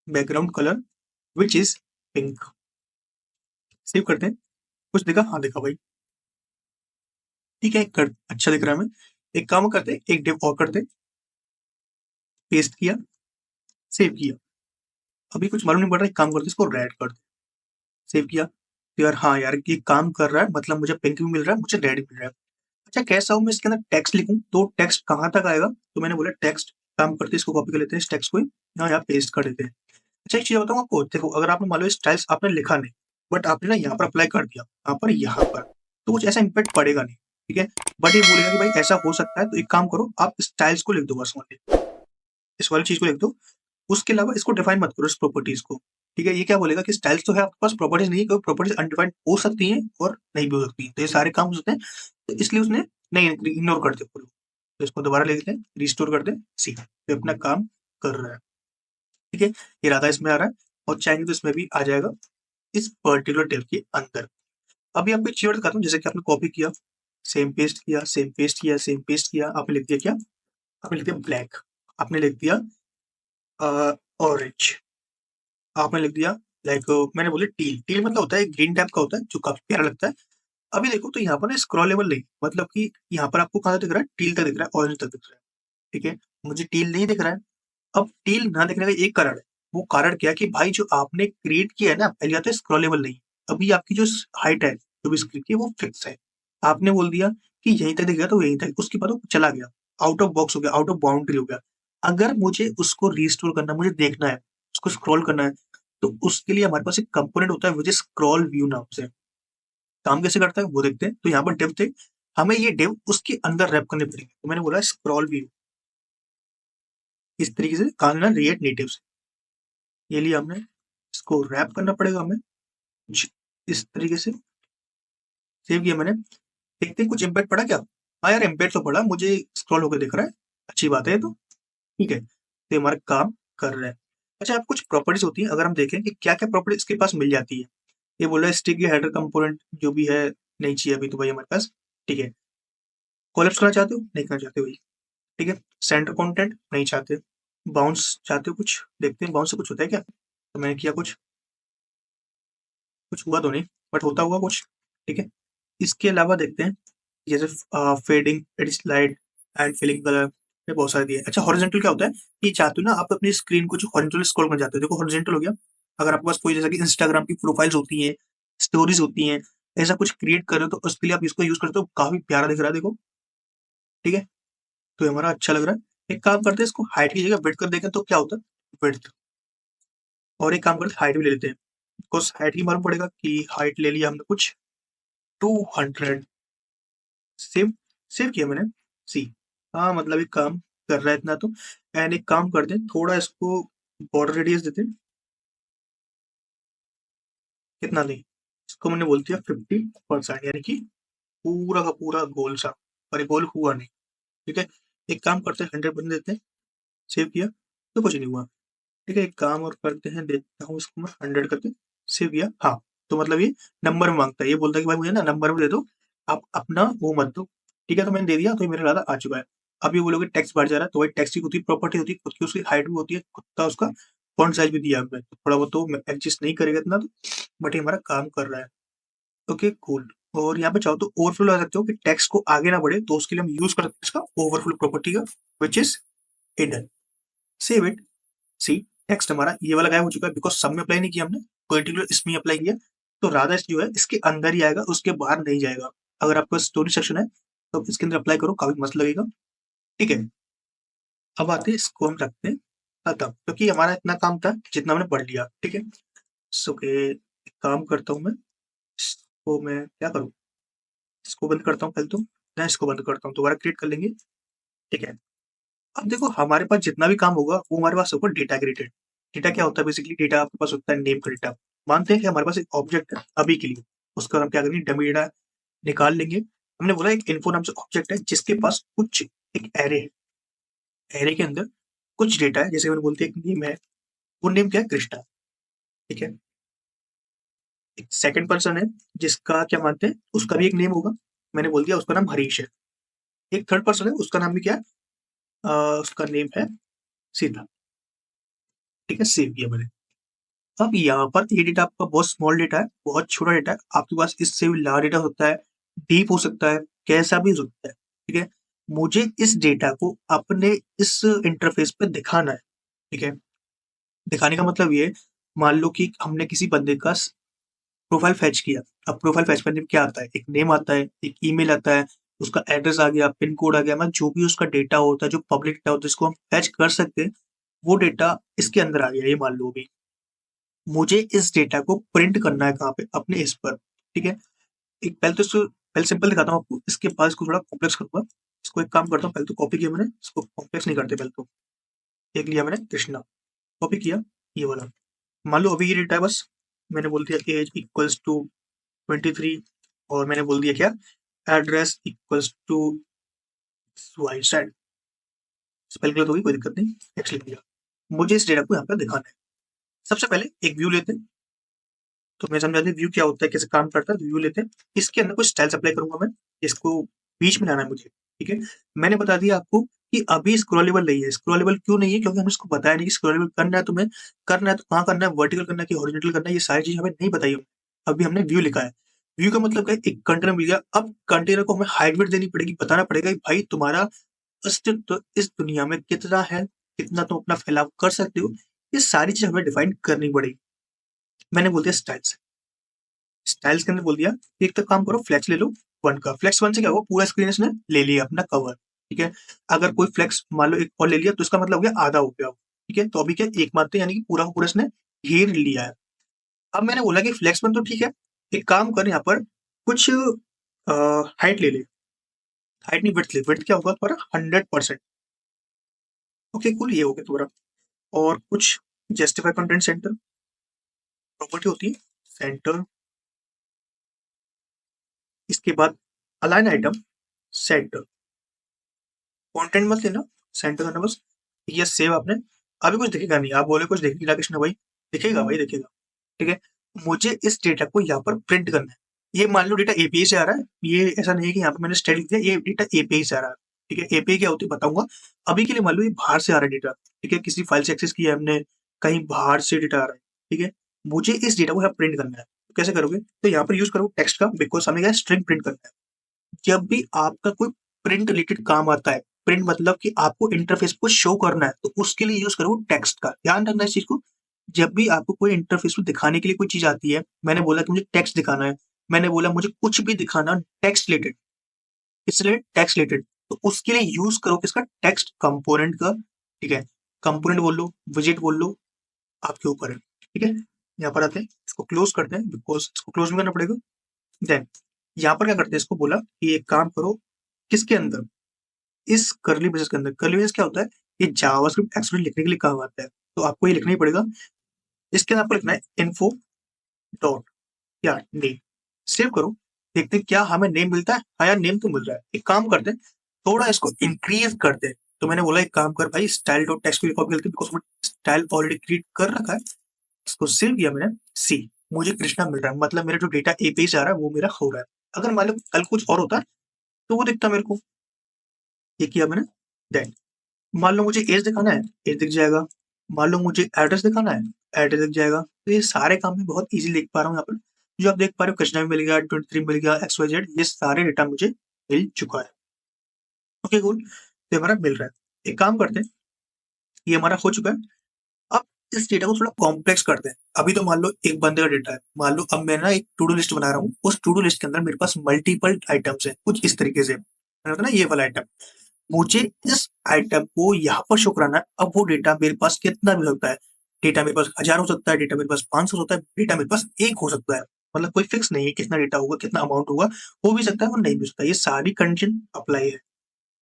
Background colour which is pink. Save करते हैं, कुछ दिखा, हाँ देखा भाई। ठीक है, अच्छा दिख रहा है। मैं एक काम करते हैं, एक डिव और करते हैं, पेस्ट किया, सेव किया। अभी कुछ मालूम नहीं पड़ रहा है, एक काम करते हैं, इसको रेड कर दो। सेव किया, तो यार हाँ यार ये काम कर रहा है, मतलब मुझे पिंक भी मिल रहा है, मुझे रेड भी मिल रहा है। अच्छा कैसा हूँ मैं इसके अंदर टेक्स्ट लिखूं, तो टेक्स्ट कहाँ तक आएगा, तो मैंने बोला टेक्स्ट, काम करते हैं इसको कॉपी कर लेते हैं, इस टेक्स्ट को यहाँ पेस्ट कर देते हैं। अच्छा एक चीज बताऊँ आपको, देखो अगर आपने मान लो स्टाइल्स आपने लिखा नहीं, बट आपने ना यहाँ पर अप्लाई कर दिया, यहाँ पर, तो कुछ ऐसा इम्पैक्ट पड़ेगा नहीं। ठीक है, बट ये बोलेगा कि भाई ऐसा हो सकता है, तो एक काम करो आप स्टाइल्स को लिख दो बस ओनली, इस वाली चीज को लिख दो। उसके अलावा इसको डिफाइन मत करो, इस प्रॉपर्टीज को। ठीक है, ये क्या बोलेगा कि स्टाइल्स तो है आपके पास, प्रॉपर्टीज नहीं है, क्योंकि प्रॉपर्टीज अनडिफाइंड हो सकती हैं और नहीं भी हो सकती हैं, तो ये सारे काम हो सकते हैं। तो इसलिए उसने नहीं, इग्नोर कर दिया पूरे। तो इसको दोबारा लिख दें, रिस्टोर कर दें, सी तो अपना काम कर रहा है। ठीक है, ये राधा इसमें आ रहा है और चाहेंगे तो इसमें भी आ जाएगा, इस पर्टिकुलर टेल के अंदर। अभी आपको एक चीज दिखाता हूँ, जैसे कि आपने कॉपी किया, सेम पेस्ट किया, सेम पेस्ट किया, सेम पेस्ट किया, आपने लिख दिया क्या, आपने लिख दिया ब्लैक, आपने लिख दिया ऑरेंज, आपने लिख दिया लाइक, मैंने बोले टील। टील मतलब होता है ग्रीन टाइप का होता है जो काफी प्यारा लगता है। अभी देखो तो यहाँ पर ना स्क्रॉलेबल नहीं, मतलब कि यहाँ पर आपको कहाँ दिख रहा है, टील तक दिख रहा है, ऑरेंज तक दिख रहा है। ठीक है, मुझे टील नहीं दिख रहा है। अब टील ना दिखने का एक कारण है, वो कारण क्या है कि भाई जो आपने क्रिएट किया है ना, पहली बात है स्क्रॉलेबल नहीं, अभी आपकी जो हाइट है जो भी स्क्रीन की वो फिक्स है। आपने बोल दिया कि यहीं तक दिखेगा तो यहीं तक, उसके बाद वो चला गया, आउट ऑफ बॉक्स हो गया, आउट ऑफ बाउंड्री हो गया। अगर मुझे उसको रीस्टोर करना है, मुझे देखना है, उसको स्क्रॉल करना है, तो उसके लिए हमारे पास एक कंपोनेंट होता है विच इज स्क्रॉल व्यू नाम से। काम कैसे करता है वो देखते हैं। तो यहाँ पर डिव थे, हमें ये डिव उसके अंदर रैप करने पड़ेंगे। तो मैंने बोला स्क्रॉल व्यू, इस तरीके से काम ना रिएक्ट नेटिव से। ये लिए हमने, इसको रैप करना पड़ेगा हमें कुछ इस तरीके से। सेव किया मैंने, देखते हैं कुछ इम्पैक्ट पड़ा क्या। हाँ यार इम्पैक्ट तो पड़ा, मुझे स्क्रॉल होकर दिख रहा है, अच्छी बात है ये तो। ठीक है, तो ये हमारा काम कर रहा है। अच्छा, अब कुछ प्रॉपर्टीज होती है, अगर हम देखें कि क्या क्या प्रॉपर्टी इसके पास मिल जाती है। ये बोल रहा है स्टिक या हेडर कंपोनेंट जो भी है नहीं चाहिए अभी तो भाई हमारे पास। ठीक है, कोलैप्स करना चाहते हो, नहीं करना चाहते भाई। ठीक है, सेंटर कंटेंट नहीं चाहते, बाउंस चाहते हो, कुछ देखते हैं बाउंस से कुछ होता है क्या। तो मैंने किया, कुछ कुछ हुआ तो नहीं, बट होता हुआ कुछ। ठीक है, इसके अलावा देखते हैं जैसे fading, slide and filling colour, ये बहुत सारे दिए। अच्छा, हॉरिजॉन्टल क्या होता है कि चाहते हो ना आप अपनी स्क्रीन को जो हॉरिजॉन्टल स्क्रॉल करना चाहते हो, देखो हॉरिजॉन्टल हो गया। अगर आपके पास कोई जैसा कि इंस्टाग्राम की प्रोफाइल्स होती हैं, स्टोरीज होती हैं, ऐसा कुछ क्रिएट कर रहे हो तो उसके लिए आप इसको यूज करते हो, काफी प्यारा दिख रहा है देखो। ठीक है, तो ये हमारा अच्छा लग रहा है। एक काम करते हैं, इसको हाइट की जगह विड्थ कर देखें तो क्या होता है, विड्थ। और एक काम करते हैं, हाइट भी ले लेते हैं, बिकॉज हाइट ही मालूम पड़ेगा कि हाइट ले लिया हमने कुछ 200। सेव, सेव किया मैंने। सी, हाँ मतलब एक काम कर रहा है इतना तो। एंड एक काम करते हैं, थोड़ा इसको बॉर्डर रेडियस देते हैं। कितना नहीं, इसको मैंने बोल दिया 50%, यानी कि पूरा का पूरा गोल सा, पर ये गोल हुआ नहीं। ठीक है, एक काम करते हैं 100% देते हैं। सेव किया तो कुछ नहीं हुआ। ठीक है, एक काम और करते हैं, देखता हूँ इसको मैं 100 करके। सेव किया, हाँ। तो मतलब ये नंबर में मांगता है, ये बोलता है कि भाई मुझे ना नंबर में दे दो, आप अपना वो मत दो। ठीक है, तो मैंने दे दिया, तो ये मेरा डाटा आ चुका है। अब ये बोलोगे टेक्स्ट बढ़ जा रहा है, तो भाई टेक्स्ट की खुद की प्रॉपर्टी होती है, खुद की उसकी हाइट भी होती है, खुद का उसका फॉन्ट साइज भी दिया है हमने। थोड़ा बहुत तो एडजस्ट नहीं करेगा इतना तो, बट ये हमारा काम कर रहा है। Okay cool. और यहाँ पे चाहो तो ओवरफ्लो लगा सकते हो कि टेक्स्ट को आगे ना बढ़े, तो उसके लिए हम यूज कर सकते हैं इसका ओवरफ्लो प्रॉपर्टी का, which is hidden. Save it. See, text हमारा ये वाला गायब हो चुका है, बिकॉज सब में अप्लाई नहीं किया हमने, पर्टिकुलर इसमें अप्लाई किया। तो राधा जो है इसके अंदर ही आएगा, उसके बाहर नहीं जाएगा। अगर आपका स्टोरी सेक्शन है तो इसके अंदर अप्लाई करो, काफी मस्त लगेगा। ठीक है, अब आते हैं इसको हम रखते हैं खत्म, क्योंकि हमारा इतना काम था जितना हमने पढ़ लिया। ठीक है, सो के एक काम करता हूँ मैं, इसको मैं क्या करूँ, इसको बंद करता हूँ पहले तो, मैं इसको बंद करता हूँ, दोबारा क्रिएट कर लेंगे। ठीक है, अब देखो हमारे पास जितना भी काम होगा वो हमारे पास होगा डेटा के रिलेटेड। डेटा क्या होता है, बेसिकली डेटा आपके पास होता है नेम का डेटा। मानते हैं कि हमारे पास एक ऑब्जेक्ट है अभी के लिए, उसका हम क्या करेंगे, डमी डेटा निकाल लेंगे। हमने बोला एक इन्फो नाम से ऑब्जेक्ट है जिसके पास कुछ एक एरे है, एरे के अंदर कुछ डेटा है, जैसे मैंने बोलते हैं एक नेम है, वो नेम क्या है, कृष्णा। ठीक है, एक सेकंड पर्सन है जिसका क्या मानते हैं उसका भी एक नेम होगा, मैंने बोल दिया उसका नाम हरीश है। एक थर्ड पर्सन है, उसका नाम भी क्या है, उसका नेम है सीता। ठीक है, सेव किया मैंने। अब यहाँ पर ये डेटा आपका बहुत स्मॉल डेटा है, बहुत छोटा डेटा है, आपके पास इससे भी लार्ज डेटा होता है, डीप हो सकता है, कैसा भी हो सकता है। ठीक है, मुझे इस डेटा को अपने इस इंटरफेस पे दिखाना है। ठीक है, दिखाने का मतलब ये, मान लो कि हमने किसी बंदे का प्रोफाइल फैच किया। अब प्रोफाइल फैच करने में क्या आता है, एक नेम आता है, एक ईमेल आता है, उसका एड्रेस आ गया, पिन कोड आ गया, मतलब जो भी उसका डेटा होता है, जो पब्लिक डेटा होता है जिसको हम फैच कर सकते हैं, वो डेटा इसके अंदर आ गया। ये मान लो भी मुझे इस डेटा को प्रिंट करना है कहाँ पे, अपने इस पर। ठीक है, एक पहले तो इसको पहले सिंपल दिखाता हूँ आपको, इसके बाद इसको थोड़ा कॉम्प्लेक्स करूंगा। इसको एक काम करता हूँ, पहले तो कॉपी किया मैंने, इसको कॉम्प्लेक्स नहीं करते पहले तो। एक लिया मैंने कृष्णा, कॉपी किया, ये वाला। मान लो अभी ये डेटा है, बस मैंने बोल दिया एज इक्वल्स टू 23, और मैंने बोल दिया क्या, address equals to Y side. Spell गलत होगी, कोई दिक्कत नहीं, टेक्स्ट लिख दिया। मुझे इस डेटा को यहाँ पे दिखाना है। सबसे पहले एक व्यू लेते हैं, तो मैं समझा दूं व्यू क्या होता है, कैसे काम करता है। व्यू लेते हैं, इसके अंदर कुछ स्टाइल्स अप्लाई करूंगा मैं, इसको बीच में लाना है मुझे। ठीक है, मैंने बता दिया आपको कि अभी स्क्रॉलेबल नहीं है। स्क्रॉलेबल क्यों नहीं है, क्योंकि हमने इसको बताया नहीं कि स्क्रॉलेबल करना है तुम्हें, करना है तो कहाँ करना है, वर्टिकल करना है कि हॉरिजॉन्टल करना है, ये सारी चीज हमें नहीं बताई। अभी हमने व्यू लिखा है, व्यू का मतलब क्या है, एक कंटेनर मिल गया। अब कंटेनर को हमें हाइट वेट देनी पड़ेगी, बताना पड़ेगा कि भाई तुम्हारा अस्तित्व इस दुनिया में कितना है, कितना तुम अपना फैलाव कर सकते हो, ये सारी चीज हमें डिफाइन करनी पड़ेगी। मैंने बोल दिया स्टाइल्स। स्टाइल्स के अंदर बोल दिया एक तो काम करो फ्लेक्स ले लो 1 का। फ्लेक्स 1 से क्या होगा, पूरा स्क्रीन इसने ले लिया अपना कवर, ठीक है। अगर कोई फ्लेक्स मान लो एक और ले लिया तो इसका मतलब हो गया आधा हो गया, ठीक है। तो अभी क्या एक मारते यानी कि पूरा का पूरा इसने घेर लिया है। अब मैंने बोला कि फ्लेक्स 1 तो ठीक है, एक काम कर यहाँ पर कुछ हाइट ले ले, हाइट नहीं विड्थ ले, विड्थ क्या होगा तुम्हारा 100%। ओके कूल, ये हो गया तुम्हारा। और कुछ जस्टिफाई कंटेंट सेंटर प्रॉपर्टी होती है सेंटर, इसके बाद अलाइन आइटम सेंटर, कंटेंट मत लेना, सेंटर करना बस। ये सेव आपने, अभी कुछ दिखेगा नहीं, आप बोले कुछ दिखेगा कृष्ण भाई, दिखेगा भाई दिखेगा, ठीक है। मुझे इस डेटा को यहाँ पर प्रिंट करना है। ये मान लो डेटा एपीआई से आ रहा है, ये ऐसा नहीं है कि यहाँ पे मैंने स्टाइल लिख दिया, ये डेटा एपीआई से आ रहा है, ठीक है। एपीआई क्या होती है बताऊंगा। अभी के लिए मान लो ये बाहर से आ रहा है डेटा, ठीक है, किसी फाइल से एक्सेस किया है हमने, कहीं बाहर से डेटा आ रहा है, ठीक है। मुझे इस डेटा को यहाँ प्रिंट करना है, तो कैसे करोगे, तो यहाँ पर यूज करो टेक्स्ट का, बिकॉज सामने क्या स्ट्रिंग प्रिंट करना है। जब भी आपका कोई प्रिंट रिलेटेड काम आता है, प्रिंट मतलब कि आपको इंटरफेस को शो करना है, तो उसके लिए यूज करो टेक्स्ट का। ध्यान रखना इस चीज को, जब भी आपको कोई इंटरफेस को दिखाने के लिए कोई चीज आती है, मैंने बोला कि मुझे टेक्स्ट दिखाना है, मैंने बोला मुझे कुछ भी दिखाना टेक्स्ट रिलेटेड, इसलिए टेक्स्ट रिलेटेड, तो उसके लिए यूज करो किसका, टेक्स्ट कंपोनेंट का, ठीक है। कंपोनेंट बोल लो, विजेट बोल लो, आपके ऊपर है, ठीक है। यहाँ पर आते हैं, इसको क्लोज करते हैं, बिकॉज इसको क्लोज भी करना पड़ेगा। देन यहाँ पर क्या करते हैं, इसको बोला कि एक काम करो, किसके अंदर, इस करली ब्रेसेस के अंदर। करली ब्रेसेस क्या होता है, ये जावास्क्रिप्ट एक्चुअली लिखने के लिए काम आता है, तो आपको ये लिखना ही पड़ेगा। इसके अंदर आपको लिखना है इन्फो डॉट या नेम, सेव करो, देखते हैं क्या हमें नेम मिलता है। हाँ यार नेम तो मिल रहा है, एक काम करते हैं थोड़ा इसको इंक्रीज करते हैं। तो मैंने बोला एक काम कर भाई, स्टाइल डॉट टेक्स्ट को कॉपी करके, बिकॉज स्टाइल ऑलरेडी क्रिएट कर रखा है, इसको सेव किया मैंने। सी, मुझे कृष्णा मिल रहा है, मतलब मेरा जो डेटा एपीआई से आ रहा है वो मेरा हो रहा है। अगर मान लो कल कुछ और होता तो वो दिखता मेरे को, ये किया मैंने। देन मान लो मुझे एज दिखाना है, एज दिख जाएगा। मान लो मुझे एड्रेस दिखाना है, एड्रेस दिख जाएगा। तो ये सारे काम मैं बहुत इजीली देख पा रहा हूँ यहाँ पर। जो आप देख पा रहे हो, कृष्णा भी मिल गया, 23 मिल गया, XYZ, ये सारे डेटा मुझे मिल चुका है। ओके कूल, तो हमारा मिल रहा है। एक काम करते हैं, ये हमारा हो चुका है। अब इस डेटा को थोड़ा कॉम्प्लेक्स करते हैं। अभी तो मान लो एक बंदे का डेटा है, मान लो अब मैं ना एक टू डू लिस्ट बना रहा हूँ, उस टू डू लिस्ट के अंदर मेरे पास मल्टीपल आइटम्स है, कुछ इस तरीके से, मैंने बताया ना ये वाला आइटम। मुझे इस आइटम को यहाँ पर शो कराना है। अब वो डेटा मेरे पास कितना भी हो सकता है, डेटा मेरे पास 1000 हो सकता है, डेटा मेरे पास 500 हो सकता है, डेटा मेरे पास 1 हो सकता है। मतलब कोई फिक्स नहीं है कितना डेटा होगा, कितना अमाउंट होगा, हो भी सकता है और नहीं भी हो सकता है। ये सारी कंडीशन अप्लाई है।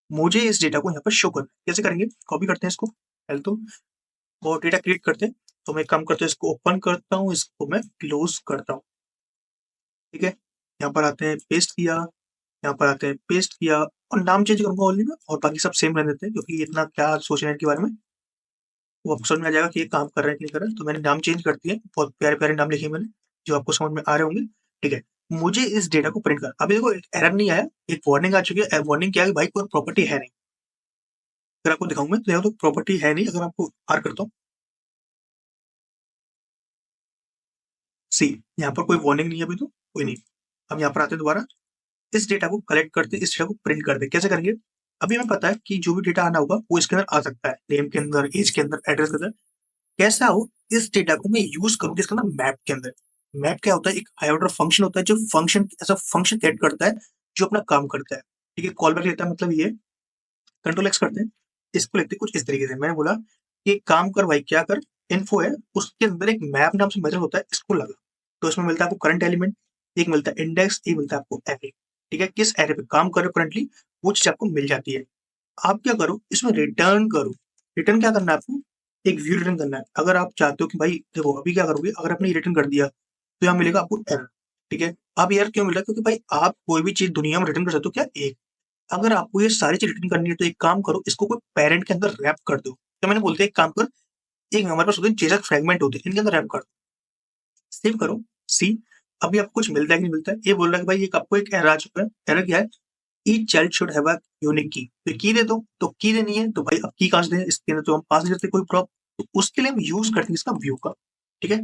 मुझे इस डेटा को यहाँ पर शो करना है, कैसे करेंगे, कॉपी करते हैं इसको पहले तो, और डेटा क्रिएट करते हैं। तो मैं काम करता हूँ, इसको ओपन करता हूँ, इसको मैं क्लोज करता हूँ, ठीक है। यहाँ पर आते हैं, पेस्ट किया, यहाँ पर आते हैं, पेस्ट किया, और नाम चेंज करूंगा ओनली में, और बाकी सब सेम रहने देते हैं, क्योंकि इतना क्या सोच रहे हैं इनके बारे में, वो आपको समझ में आ जाएगा कि ये काम कर रहे हैं कि नहीं कर रहे हैं। तो मैंने नाम चेंज कर दिए, बहुत प्यारे प्यारे नाम लिखे मैंने, जो आपको समझ में आ रहे होंगे, ठीक है। मुझे इस डेटा को प्रिंट कर, अभी देखो एक एरर नहीं आया, एक वार्निंग आ चुकी है। वार्निंग क्या है कि भाई कोई प्रॉपर्टी है नहीं। अगर आपको दिखाऊंगा तो देखो तो प्रॉपर्टी है नहीं। अगर आपको आर करता हूँ, सी, यहाँ पर कोई वार्निंग नहीं है अभी, तो कोई नहीं। हम यहाँ पर आते हैं दोबारा, इस डेटा को कलेक्ट करते, इस डेटा को प्रिंट करते, कैसे करेंगे। अभी हमें पता है कि जो भी डेटा आना होगा वो इसके अंदर आ सकता है, नेम के अंदर, एज के अंदर, एड्रेस के अंदर। कैसा हो, इस डेटा को मैं यूज करूँ किसके अंदर, मैप के अंदर। मैप क्या होता है, एक हाई ऑर्डर फंक्शन होता है, जो फंक्शन ऐसा फंक्शन क्रिएट करता है जो अपना काम करता है, ठीक है। कॉल बैक लेता है, मतलब ये कंट्रोल एक्स करते हैं, इसको लिखते हैं कुछ इस तरीके से। मैंने बोला कि एक काम कर भाई, क्या कर, इन्फो है, उसके अंदर एक मैप नाम से मेथड होता है, इसको लगा। तो इसमें मिलता है आपको करंट एलिमेंट, एक मिलता है इंडेक्स, एक मिलता है आपको एरे, ठीक है। किस एरे पे काम कर रहे हो करंटली, वो चीज आपको मिल जाती है। आप क्या करो, इसमें रिटर्न करो। रिटर्न क्या करना है आपको, एक व्यू रिटर्न करना है। अगर आप चाहते हो कि भाई देखो अभी क्या करोगे, अगर आपने रिटर्न कर दिया तो यहाँ मिलेगा आपको एरर, ठीक है। अब एरर क्यों मिल रहा है, क्योंकि भाई आप कोई भी चीज दुनिया में रिटर्न कर सकते हो क्या, एक। अगर आपको ये सारी चीज रिटर्न करनी है तो एक काम करो, इसको कोई पेरेंट के अंदर रैप कर दो। तो मैंने बोलते एक काम कर, एक हमारे पास होते हैं जेसॉक्स फ्रेगमेंट होते हैं, इनके अंदर रैप कर दो, सेव करो। सी, अभी आपको कुछ मिलता है कि नहीं मिलता है, ये बोल रहा है कि भाई एक आपको एक एरर आ चुका है। एरर क्या है, each child should have a unique की। तो की दे दो, तो की देनी है तो भाई अब की कहां से दें, इसके अंदर तो हम पास नहीं करते कोई प्रॉप, तो उसके लिए हम यूज करते हैं इसका व्यू का, ठीक है।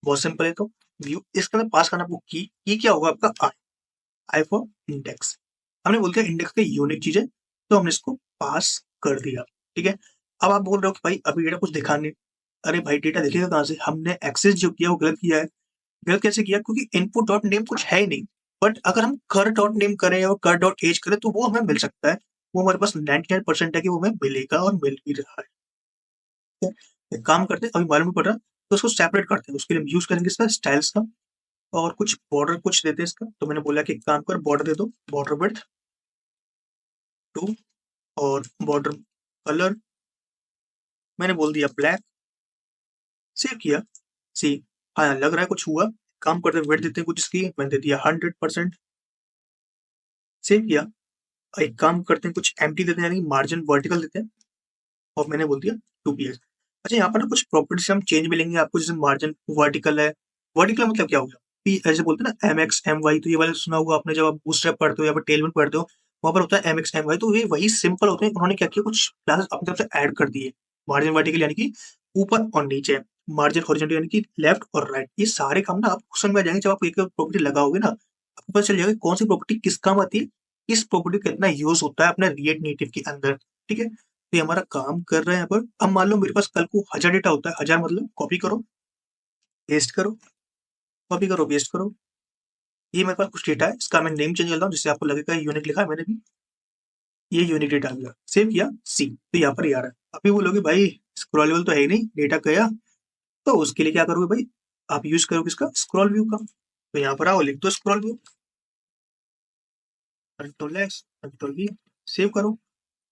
बहुत सिंपल है, तो व्यू इसके अंदर पास करना आपको की क्या होगा आपका आई, आई फॉर इंडेक्स। हमने बोलते हैं इंडेक्स का यूनिक चीज है, तो हमने इसको पास कर दिया, ठीक है। अब आप बोल रहे हो कि भाई अभी डेटा कुछ दिखा नहीं। अरे भाई डेटा दिखेगा कहाँ से, हमने एक्सेस जो किया वो गलत किया है। गलत कैसे किया? क्योंकि इनपुट डॉट नेम कुछ है ही नहीं, बट अगर हम कर डॉट नेम करें और कर डॉट एज करें तो वो हमें मिल सकता है। वो हमारे पास 99% है कि वो हमें मिलेगा और मिल भी रहा है। ठीक है? एक काम करते हैं, अभी मालूम नहीं पड़ रहा तो उसको सेपरेट करते हैं। उसके लिए हम यूज करेंगे इसका स्टाइल्स का, और कुछ बॉर्डर कुछ देते हैं इसका। तो मैंने बोला कि एक काम कर, बॉर्डर दे दो, बॉर्डर विड्थ 2, और बॉर्डर कलर मैंने बोल दिया ब्लैक। सेव किया। सी, हाँ लग रहा है कुछ हुआ। काम करते हैं, वेट देते हैं कुछ इसकी, मैंने दे दिया 100%। सेव किया। एक काम करते हैं, कुछ एम्प्टी देते हैं, यानी मार्जिन वर्टिकल देते हैं, और मैंने बोल दिया 2 px। अच्छा, यहाँ पर ना कुछ प्रॉपर्टीज हम चेंज मिलेंगे आपको, जैसे मार्जिन वर्टिकल है। वर्टिकल मतलब क्या हो गया? पी ऐसे बोलते हैं ना, MX MY, तो ये वाले सुना होगा आपने जब आप बूटस्ट्रैप पढ़ते हो या फिर टेलविंड पढ़ते हो, वहाँ पर होता है MX MY। तो ये वही सिंपल होते हैं, उन्होंने क्या किया, कुछ क्लासेस अपनी तरफ से ऐड कर दिए। मार्जिन वर्टिकल यानी कि ऊपर और नीचे, मार्जिन हॉरिजॉन्टल यानी कि लेफ्ट और राइट। ये सारे काम ना आपको समझ में आ जाएंगे जब आप एक प्रॉपर्टी लगाओगे ना, आपको पता चल जाएगा कौन सी प्रॉपर्टी किस काम आती है, किस प्रॉपर्टी का कितना यूज होता है अपने रिएक्ट नेटिव के अंदर। ठीक है, तो ये हमारा काम कर रहा है यहाँ पर। अब मान लो मेरे पास कल को 1000 डेटा होता है, 1000 मतलब कॉपी करो पेस्ट करो, कॉपी करो पेस्ट करो। ये मेरे पास कुछ डेटा है, इसका मैं नेम चेंज करता हूँ जिससे आपको लगेगा यूनिक लिखा है मैंने भी। ये यूनिक डेटा आ गया, सेव किया सी, तो यहाँ पर ये आ रहा है। अभी बोलोगे भाई स्क्रॉलेबल तो है ही नहीं, डेटा गया, तो उसके लिए क्या करोगे भाई, आप यूज करोगे इसका स्क्रॉल व्यू का। तो यहाँ पर आओ, लिख दो scroll view, control x control we, save करो,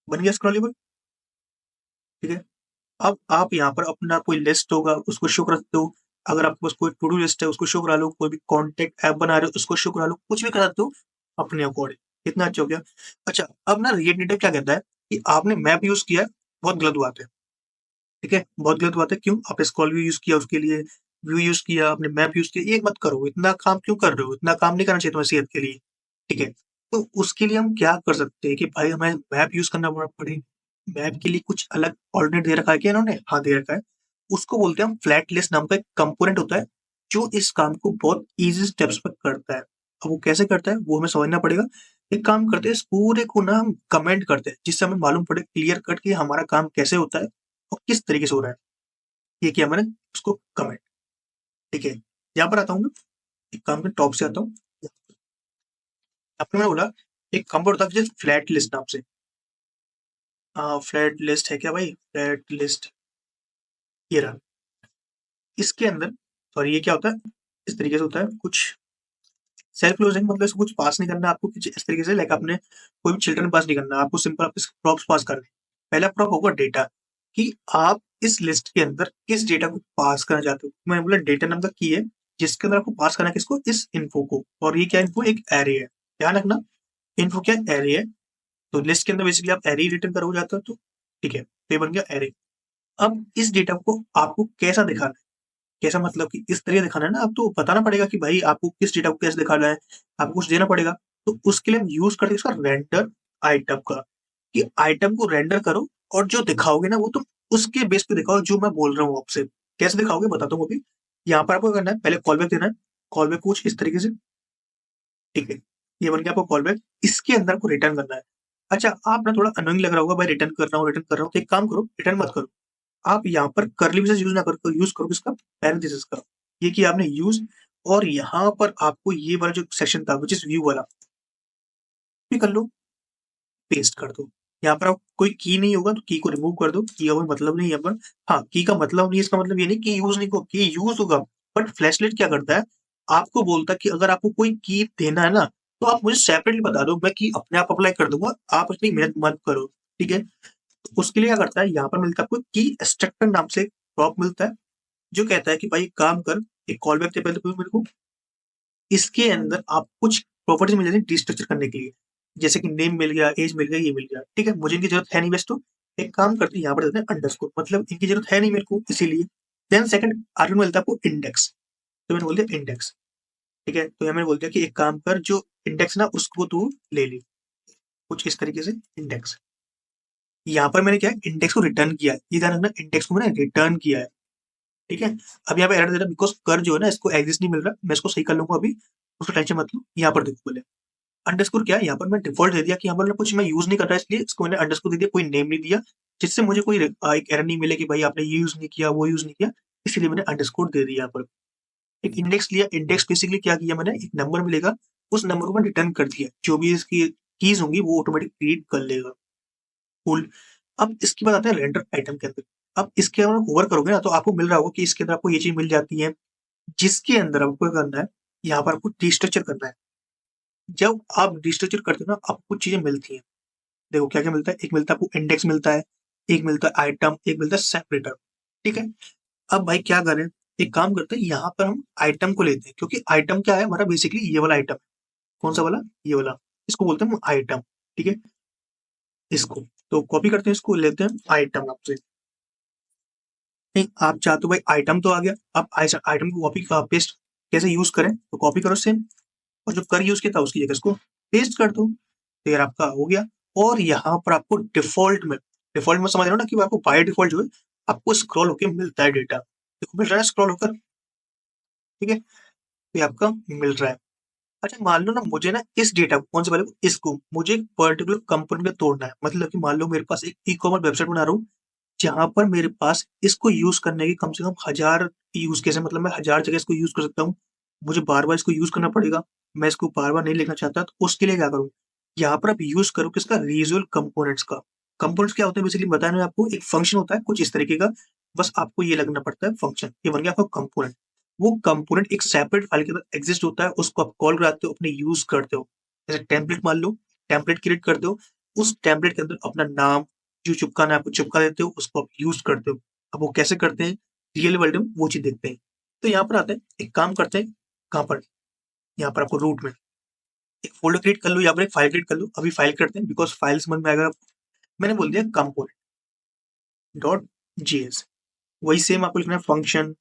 बन गया स्क्रॉलेबल। ठीक है, अब आप यहाँ पर अपना कोई लिस्ट होगा उसको शो कर सकते हो। अगर आपके पास कोई टू डू लिस्ट है उसको शो करा लो, कोई भी कॉन्टेक्ट ऐप बना रहे हो उसको शो करा लो, कुछ भी करा सकते हो अपने अकॉर्डिंग। कितना अच्छा हो गया। अच्छा, अब ना रिएक्ट नेटिव क्या कहता है कि आपने मैप यूज किया है, बहुत गलत बात है। ठीक है, बहुत गलत बात है। क्यों? आपने स्क्रॉल व्यू यूज किया, उसके लिए व्यू यूज किया, आपने मैप यूज किया, ये मत करो। इतना काम क्यों कर रहे हो? इतना काम नहीं करना चाहिए तुम्हें सेहत के लिए। ठीक है, तो उसके लिए हम क्या कर सकते हैं कि भाई हमें मैप यूज करना पड़े। मैप के लिए कुछ अलग ऑल्टरनेट दे रखा है क्या इन्होंने? हाँ दे रखा है। उसको बोलते हैं हम फ्लैट लिस्ट नाम का एक कंपोनेंट होता है, जो इस काम को बहुत इजी स्टेप्स पर करता है। अब वो कैसे करता है वो हमें समझना पड़ेगा। एक काम करते हैं, इस पूरे को ना हम कमेंट करते हैं, जिससे हमें मालूम पड़े क्लियर कट कि हमारा काम कैसे होता है और किस तरीके से हो रहा है। ये किया मैंने, उसको कमेंट। ठीक है, यहाँ पर आता हूँ मैं, एक काम के टॉप से आता हूँ। आपने मैंने बोला एक कंपोनेंट होता है फ्लैट लिस्ट नाम से। फ्लैट लिस्ट है क्या भाई? फ्लैट लिस्ट ये रहा। इसके अंदर सॉरी ये क्या होता है, इस तरीके से होता है कुछ सेल्फ क्लोजिंग, मतलब इसको कुछ पास नहीं करना आपको कुछ इस तरीके से, लाइक आपने कोई भी चिल्ड्रन पास नहीं करना आपको, सिंपल आपको प्रॉप्स पास करने। पहला प्रॉप होगा डेटा, कि आप इस लिस्ट के अंदर किस डेटा को पास करना चाहते हो। मैंने बोला डेटा नाम का की है, जिसके अंदर आपको पास करना है किसको, इस इन्फो को। और ये क्या इन्फो, एक एरे है, ध्यान रखना। इन्फो क्या एरे है, तो लिस्ट के अंदर बेसिकली आप एरे रिटर्न करोगे जाता है। तो ठीक है, तो ये बन गया एरे। अब इस डेटा को आपको कैसा दिखाना है, कैसा मतलब कि इस तरह दिखाना है ना, आपको बताना पड़ेगा कि भाई आपको किस डेटा को कैसे दिखाना है, आपको कुछ देना पड़ेगा। तो उसके लिए हम यूज करते हैं इसका रेंडर आइटम का, कि आइटम को रेंडर करो और जो दिखाओगे ना वो तुम उसके बेस पे दिखाओ जो मैं बोल रहा हूँ आपसे। कैसे दिखाओगे बताता हूँ अभी। यहाँ पर आपको करना है, पहले कॉल बैक देना है, कॉल बैक कुछ इस तरीके से। ठीक है, ये बन गया आपको कॉल बैक। इसके अंदर को रिटर्न करना है। अच्छा, आप ना थोड़ा अनोइंग लग रहा होगा भाई, रिटर्न कर रहा हूँ रिटर्न कर रहा हूँ, तो एक काम करो, रिटर्न मत करो। आप यहाँ पर कर्ली ब्रेसेस यूज ना करो, यूज करो इसका पैरेंथेसिस का। ये किया आपने यूज, और यहाँ पर आपको ये वाला जो सेक्शन था विच इज व्यू वाला, भी कर लो, पेस्ट कर दो। यहाँ पर आप कोई की नहीं होगा तो की को रिमूव कर दो, की का कोई मतलब नहीं है पर। हाँ, की का मतलब नहीं, इसका मतलब ये नहीं कि यूज नहीं को, की यूज होगा। बट फ्लैशलाइट क्या करता है, आपको बोलता है कि अगर आपको कोई की देना है ना, तो आप मुझे सेपरेटली बता दो, मैं की अपने आप अप्लाई कर दूंगा, आप इतनी मेहनत मत करो। ठीक है, तो उसके लिए क्या करता है, यहाँ पर मिलता है आपको की स्ट्रक्चर नाम से प्रॉप मिलता है, जो कहता है कि भाई काम कर, एक कॉल बैक दे पहले तो मेरे को। इसके अंदर आप कुछ प्रॉपर्टीज मिल जाती है डिस्ट्रक्चर करने के लिए, जैसे कि नेम मिल गया, एज मिल गया, ये मिल गया। ठीक है, मुझे इनकी जरूरत है नहीं वैसे तो। एक काम करते हैं, यहाँ पर देते हैं अंडरस्कोर, मतलब इनकी जरूरत है नहीं मेरे को इसीलिए। देन सेकंड आर्गुमेंट मिलता है आपको इंडेक्स, तो मैंने बोल दिया इंडेक्स। ठीक है, तो यहाँ मैंने बोल दिया कि एक काम कर, जो इंडेक्स ना उसको तू ले ली, कुछ इस तरीके से इंडेक्स। यहाँ पर मैंने क्या इंडेक्स को रिटर्न किया है, ये ध्यान रखना, इंडेक्स को मैंने रिटर्न किया है। ठीक है, अब यहाँ पे एरर दे रहा है बिकॉज कर जो है ना इसको एग्जिस्ट नहीं मिल रहा, मैं इसको सही कर लूंगा अभी, उसको टेंशन मत लो। यहाँ पर देखो बोले अंडरस्कोर क्या है, यहाँ पर मैं डिफॉल्ट दे दिया कि यहाँ पर कुछ मैं यूज नहीं कर रहा, इसलिए इसको मैंने अंडरस्कोर दे दिया, कोई नेम नहीं दिया, जिससे मुझे कोई एक एरर नहीं मिले कि भाई आपने ये यूज नहीं किया वो यूज नहीं किया, इसीलिए मैंने अंडरस्कोर दे दिया यहाँ पर। एक इंडेक्स लिया, इंडेक्स बेसिकली क्या किया मैंने, एक नंबर मिलेगा, उस नंबर को मैं रिटर्न कर दिया, जो भी इसकी कीज होंगी वो ऑटोमेटिक रीड कर लेगा। कूल। अब इसके बाद आता है रेंडर आइटम के अंदर। अब इसके अंदर होवर करोगे ना तो आपको मिल रहा होगा कि इसके अंदर आपको ये चीज मिल जाती है, जिसके अंदर आपको क्या करना है, यहाँ पर आपको डिस्ट्रक्चर करना है। जब आप डिस्ट्रक्चर करते हो ना, आपको कुछ चीजें मिलती हैं। देखो क्या क्या मिलता है, एक मिलता है आपको इंडेक्स मिलता है, एक मिलता है आइटम, एक मिलता है सेपरेटर। ठीक है। अब भाई क्या करें, एक काम करते हैं, यहाँ पर हम आइटम को लेते हैं, क्योंकि आइटम क्या है हमारा, बेसिकली ये वाला आइटम। कौन सा वाला, ये वाला, इसको बोलते हैं हम आइटम। ठीक है। इसको तो कॉपी करते हैं, इसको लेते हैं आइटम आपसे। नहीं, आप चाहते हो भाई आइटम तो आ गया, अब आइटम को कॉपी पेस्ट कैसे यूज करें, तो कॉपी करो सेम, और जो कर यूज किया था उसकी जगह इसको पेस्ट कर दो, तो यार आपका हो गया। और यहाँ पर आपको डिफॉल्ट में समझ रहे हो ना, कि आपको बाय डिफॉल्ट जो है आपको स्क्रॉल होकर मिलता है डेटा, देखो मिल रहा है स्क्रॉल होकर। ठीक है। तो ये आपका मिल रहा है। अच्छा मान लो ना, मुझे ना इस डेटा को, कौन से वाले को, इसको मुझे एक पर्टिकुलर कंपोनेंट में तोड़ना है। मतलब कि मान लो मेरे पास एक ई कॉमर्स वेबसाइट बना रहा हूँ, जहाँ पर मेरे पास इसको यूज करने के कम से कम 1000 यूज केस है, मतलब मैं 1000 जगह इसको यूज कर सकता हूँ। मुझे बार बार इसको यूज करना पड़ेगा, मैं इसको बार बार नहीं लिखना चाहता, तो उसके लिए क्या करूँ, यहाँ पर आप यूज करो किसका, रीजुअल कंपोनेंट्स का। कंपोनेंट्स क्या होते हैं, बेसिकली बताया मैंने आपको, एक फंक्शन होता है कुछ इस तरीके का, बस आपको ये लगना पड़ता है फंक्शन, ये बन गया आपका कंपोनेंट। वो कंपोनेंट एक सेपरेट फाइल के अंदर एग्जिस्ट होता है, उसको आप कॉल कराते हो, अपने यूज करते हो। जैसे टेम्पलेट मान लो, टेम्पलेट क्रिएट करते हो, उस टेम्पलेट के अंदर अपना नाम जो चिपकाना है आपको चिपका देते हो, उसको आप यूज करते हो। अब वो कैसे करते हैं, रियल वर्ल्ड में वो चीज देखते हैं। तो यहाँ पर आते हैं, एक काम करते हैं, कहाँ पर, यहाँ पर आपको रूट में एक फोल्डर क्रिएट कर लो, या फिर एक फाइल क्रिएट कर लो। अभी फाइल करते हैं, बिकॉज फाइल समझ में आएगा। मैंने बोल दिया कंपोनेंट डॉट जीएस, वही सेम आपको लिखना है फंक्शन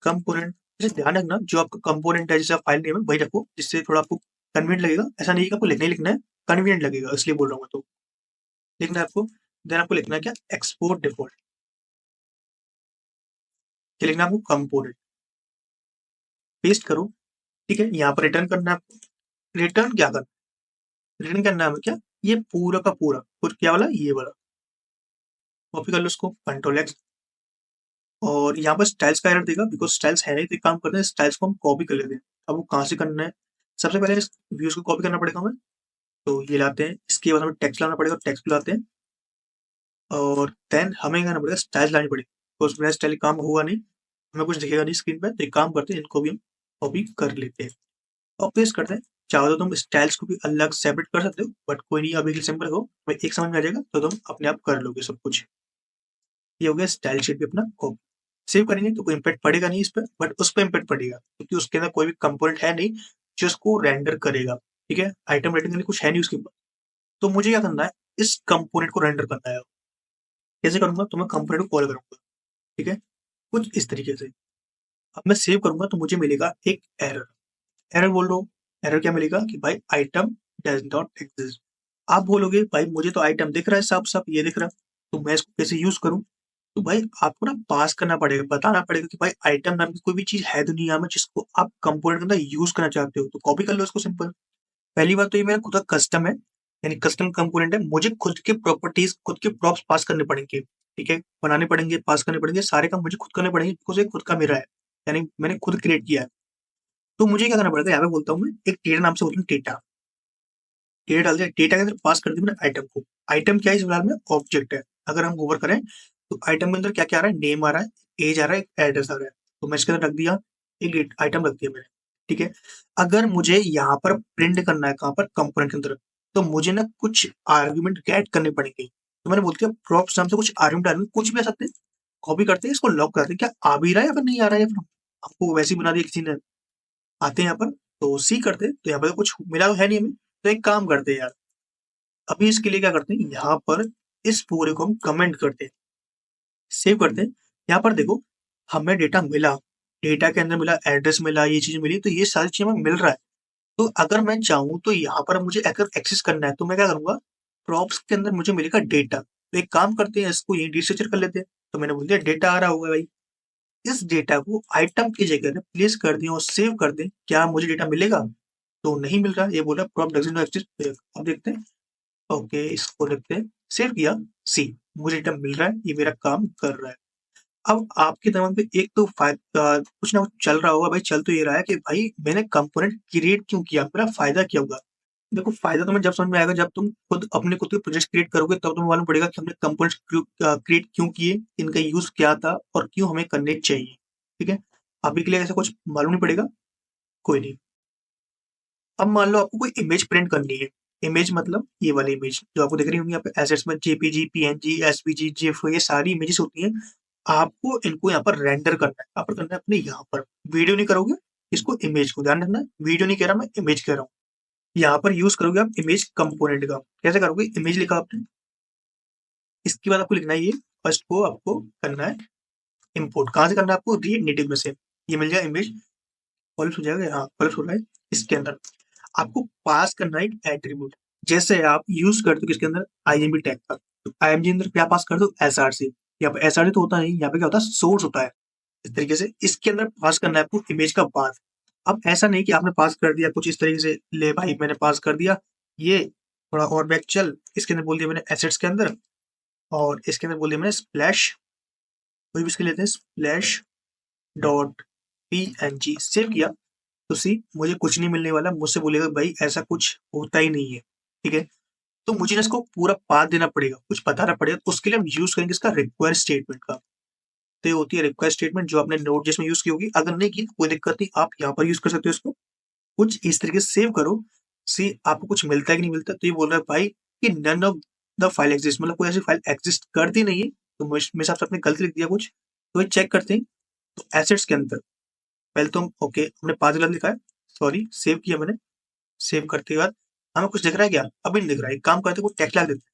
कंपोनेंट। जैसे ध्यान रखना, जो आपका कंपोनेंट है, जैसे आप फाइल नेम है वही रखो, जिससे थोड़ा आपको कन्वीनियंट लगेगा। ऐसा नहीं है कि आपको लिखना ही लिखना है, कन्वीनियंट लगेगा इसलिए बोल रहा हूँ मैं। तो लिखना है आपको, देन आपको लिखना है क्या, एक्सपोर्ट डिफॉल्ट। क्या लिखना है आपको, कंपोनेंट, पेस्ट करो। ठीक है। यहाँ पर रिटर्न करना है आपको। रिटर्न क्या करना, रिटर्न करना है क्या, ये पूरा का पूरा, और क्या वाला, ये वाला। कॉपी कर लो उसको, कंट्रोल एक्स। और यहाँ पर स्टाइल्स का एरर देगा, बिकॉज स्टाइल्स है नहीं, तो एक काम करते हैं, स्टाइल्स को हम कॉपी कर लेते हैं। अब वो कहाँ से करना है, सबसे पहले इस व्यूज को कॉपी करना पड़ेगा हमें, तो ये लाते हैं। इसके बाद हमें टेक्स्ट लाना पड़ेगा, टेक्स्ट लाते हैं। और देन हमें क्या करना पड़ेगा, स्टाइल्स लानी पड़ेगी, बिकॉज मेरा स्टाइल काम होगा नहीं, हमें कुछ दिखेगा नहीं स्क्रीन पे। तो एक काम करते हैं, इनको भी हम कॉपी कर लेते हैं और पेस्ट करते हैं। चाहो तो तुम स्टाइल्स को भी अलग सेपरेट कर सकते हो, बट कोई नहीं, अभी सिंपल हो, मैं एक समझ में आ जाएगा, तो तुम अपने आप कर लोगे सब कुछ। ये हो गया स्टाइल शीट भी अपना कॉपी। सेव करेंगे तो कोई इम्पैक्ट पड़ेगा नहीं इस पर, बट उस पर इम्पैक्ट पड़ेगा, क्योंकि उसके अंदर कोई भी कंपोनेंट है नहीं जो उसको रेंडर करेगा। ठीक है। आइटम रेटिंग के लिए कुछ है नहीं उसके ऊपर। तो मुझे क्या करना है, इस कंपोनेंट को रेंडर करना है। कैसे करूंगा, तो मैं कंपोनेंट को कॉल करूंगा। ठीक है। कुछ इस तरीके से। अब मैं सेव करूंगा तो मुझे मिलेगा एक एरर। एरर बोल रहा हूँ, एरर क्या मिलेगा कि भाई आइटम डज नॉट एग्जिस्ट। आप बोलोगे भाई मुझे तो आइटम दिख रहा है, साफ साफ ये दिख रहा है, तो मैं इसको कैसे यूज करूं। तो भाई आपको ना पास करना पड़ेगा, बताना पड़ेगा कि भाई आइटम नाम की कोई भी चीज है दुनिया में जिसको आप कंपोनेंट के अंदर यूज करना चाहते हो, तो कॉपी कर लो इसको सिंपल। पहली बात तो ये मेरा खुद का कस्टम है, यानी कस्टम कंपोनेंट है, मुझे खुद के प्रॉपर्टीज, खुद के प्रॉप्स पास करने पड़ेंगे। ठीक है। बनाने पड़ेंगे, पास करने पड़ेंगे, सारे काम मुझे खुद करने पड़ेंगे, बिकॉज ये खुद का मेरा है, यानी मैंने खुद क्रिएट किया है। तो मुझे क्या करना पड़ेगा, यहाँ पे बोलता हूँ मैं, एक डेटा नाम से बोलता हूँ डेटा। डेटा डाल दिया, डेटा के अंदर पास कर दिया मैंने आइटम को। आइटम क्या है, इस फिलहाल में ऑब्जेक्ट है। अगर हम ओवर करें तो आइटम के अंदर क्या क्या आ रहा है, नेम आ रहा है, एज आ रहा है, एड्रेस आ रहा है। तो मैं इसके अंदर रख दिया, एक आइटम रख दिया मैंने। ठीक है। अगर मुझे यहाँ पर प्रिंट करना है, कहाँ पर, कंपोनेंट के अंदर, तो मुझे ना कुछ आर्ग्यूमेंट गेट करने पड़ेंगे। तो मैंने बोल दिया प्रॉप्स नाम से कुछ आर्ग्यूमेंट डालूंगा, कुछ भी आ सकते हैं। कॉपी करते हैं, इसको लॉक करते हैं, क्या आ भी रहा है या फिर नहीं आ रहा है, या फिर हमको वैसे ही बना दिया किसी ने। आते हैं यहाँ पर, तो सी करते हैं, तो यहाँ पर तो कुछ मिला है नहीं हमें। तो एक काम करते हैं यार, अभी इसके लिए क्या करते हैं, यहाँ पर इस पूरे को हम कमेंट करते हैं, सेव करते हैं। यहाँ पर देखो, हमें डेटा मिला, डेटा के अंदर मिला, एड्रेस मिला, ये चीज मिली, तो ये सारी चीजें हमें मिल रहा है। तो अगर मैं चाहूँ तो यहाँ पर मुझे अगर एक्सेस करना है, तो मैं क्या करूंगा, प्रॉप्स के अंदर मुझे मिलेगा डेटा। तो एक काम करते हैं, इसको यही डिस्ट्रक्चर कर लेते हैं। तो मैंने बोल दिया डेटा आ रहा होगा भाई, इस डेटा को आइटम की जगह प्लेस कर दें और सेव कर दें, क्या मुझे डेटा मिलेगा। तो नहीं मिल रहा, ये बोल रहा प्रॉप डजंट एक्सिस्ट। अब देखते हैं, ओके इसको लिखते हैं, सेव किया, सी, मुझे डेटा मिल रहा है, ये मेरा काम कर रहा है। अब आपके दिमाग में एक तो कुछ ना कुछ चल रहा होगा भाई, चल तो ये रहा है कि भाई मैंने कंपोनेंट क्रिएट क्यों किया? मेरा फ़ायदा क्या होगा? देखो फ़ायदा तुम्हें जब समझ में आएगा जब तुम खुद के प्रोजेक्ट्स क्रिएट करोगे तब तुम्हें मालूम पड़ेगा कि हमने कंपोनेंट्स क्रिएट क्यों किए? इनका यूज़ क्या था? और क्यों हमें करने चाहिए? ठीक है? अभी के लिए ऐसा कुछ मालूम नहीं पड़ेगा? कोई नहीं। अब मान लो आपको कोई इमेज प्रिंट करनी है। इमेज मतलब ये वाली इमेज जो आपको दिख रही होंगी यहाँ पे एसेट्स में जेपीजी, पीएनजी, एसवीजी, जिफ ये सारी इमेजेस होती हैं। आपको इनको यहाँ पर रेंडर करना है। कहाँ पर करना है? अपने यहाँ पर। वीडियो नहीं करोगे, इसको इमेज को ध्यान रखना है। वीडियो नहीं कह रहा मैं, इमेज कह रहा हूँ। यहाँ पर यूज़ करोगे आप इमेज कंपोनेंट का। कैसे करोगे? इमेज लिखा आपने, इसके बाद आपको लिखना है ये, फर्स्ट को आपको करना है इम्पोर्ट। कहाँ से करना है आपको? रीड नेटिव में से। ये मिल जाए इमेज, कॉलप्स हो जाएगा, हाँ कॉलप्स हो रहा है। इसके अंदर आपको पास करना है एक एट्रीब्यूट। जैसे आप यूज करते हो किसके अंदर? आईएमबी टैग का। तो आईएमजी अंदर क्या पास कर दो? एसआरसी। यहाँ पे एसआरसी तो होता नहीं, यहाँ पे क्या होता है? सोर्स होता है। इस तरीके से इसके अंदर पास करना है आपको इमेज का पाथ। अब ऐसा नहीं कि आपने पास कर दिया कुछ इस तरीके से, ले भाई मैंने पास कर दिया, ये थोड़ा और बैक चल, इसके अंदर बोल दिया मैंने एसेट्स के अंदर, और इसके अंदर बोल दिया मैंने स्प्लैश, कोई भी इसके लेते हैं स्प्लैश डॉट पीएनजी। सेव किया तो सी मुझे कुछ नहीं मिलने वाला, मुझसे बोलेगा भाई ऐसा कुछ होता ही नहीं है। ठीक है? तो मुझे ना इसको पूरा पाथ देना पड़ेगा, कुछ बताना पड़ेगा। तो उसके लिए हम यूज करेंगे इसका रिक्वायर स्टेटमेंट का। तो ये होती है रिक्वायर स्टेटमेंट जो आपने नोट जिसमें यूज की होगी। अगर नहीं की तो कोई दिक्कत नहीं, आप यहाँ पर यूज कर सकते हो इसको। कुछ इस तरीके से सेव करो, सी आपको कुछ मिलता है कि नहीं मिलता। तो ये बोल रहा है भाई कि none of the file exist, मतलब कोई ऐसी फाइल एग्जिस्ट करती नहीं है। तो मेरे हिसाब से आपने गलत लिख दिया कुछ, तो ये चेक करते हैं। तो एसेट्स के अंदर पहले तो हम ओके, हमने पांच गलत लिखा है, सॉरी। सेव किया मैंने, सेव करते के बाद हमें कुछ दिख रहा है क्या? अभी नहीं दिख रहा है। एक काम करते हैं, कुछ टेक्स्ट डाल देते हैं।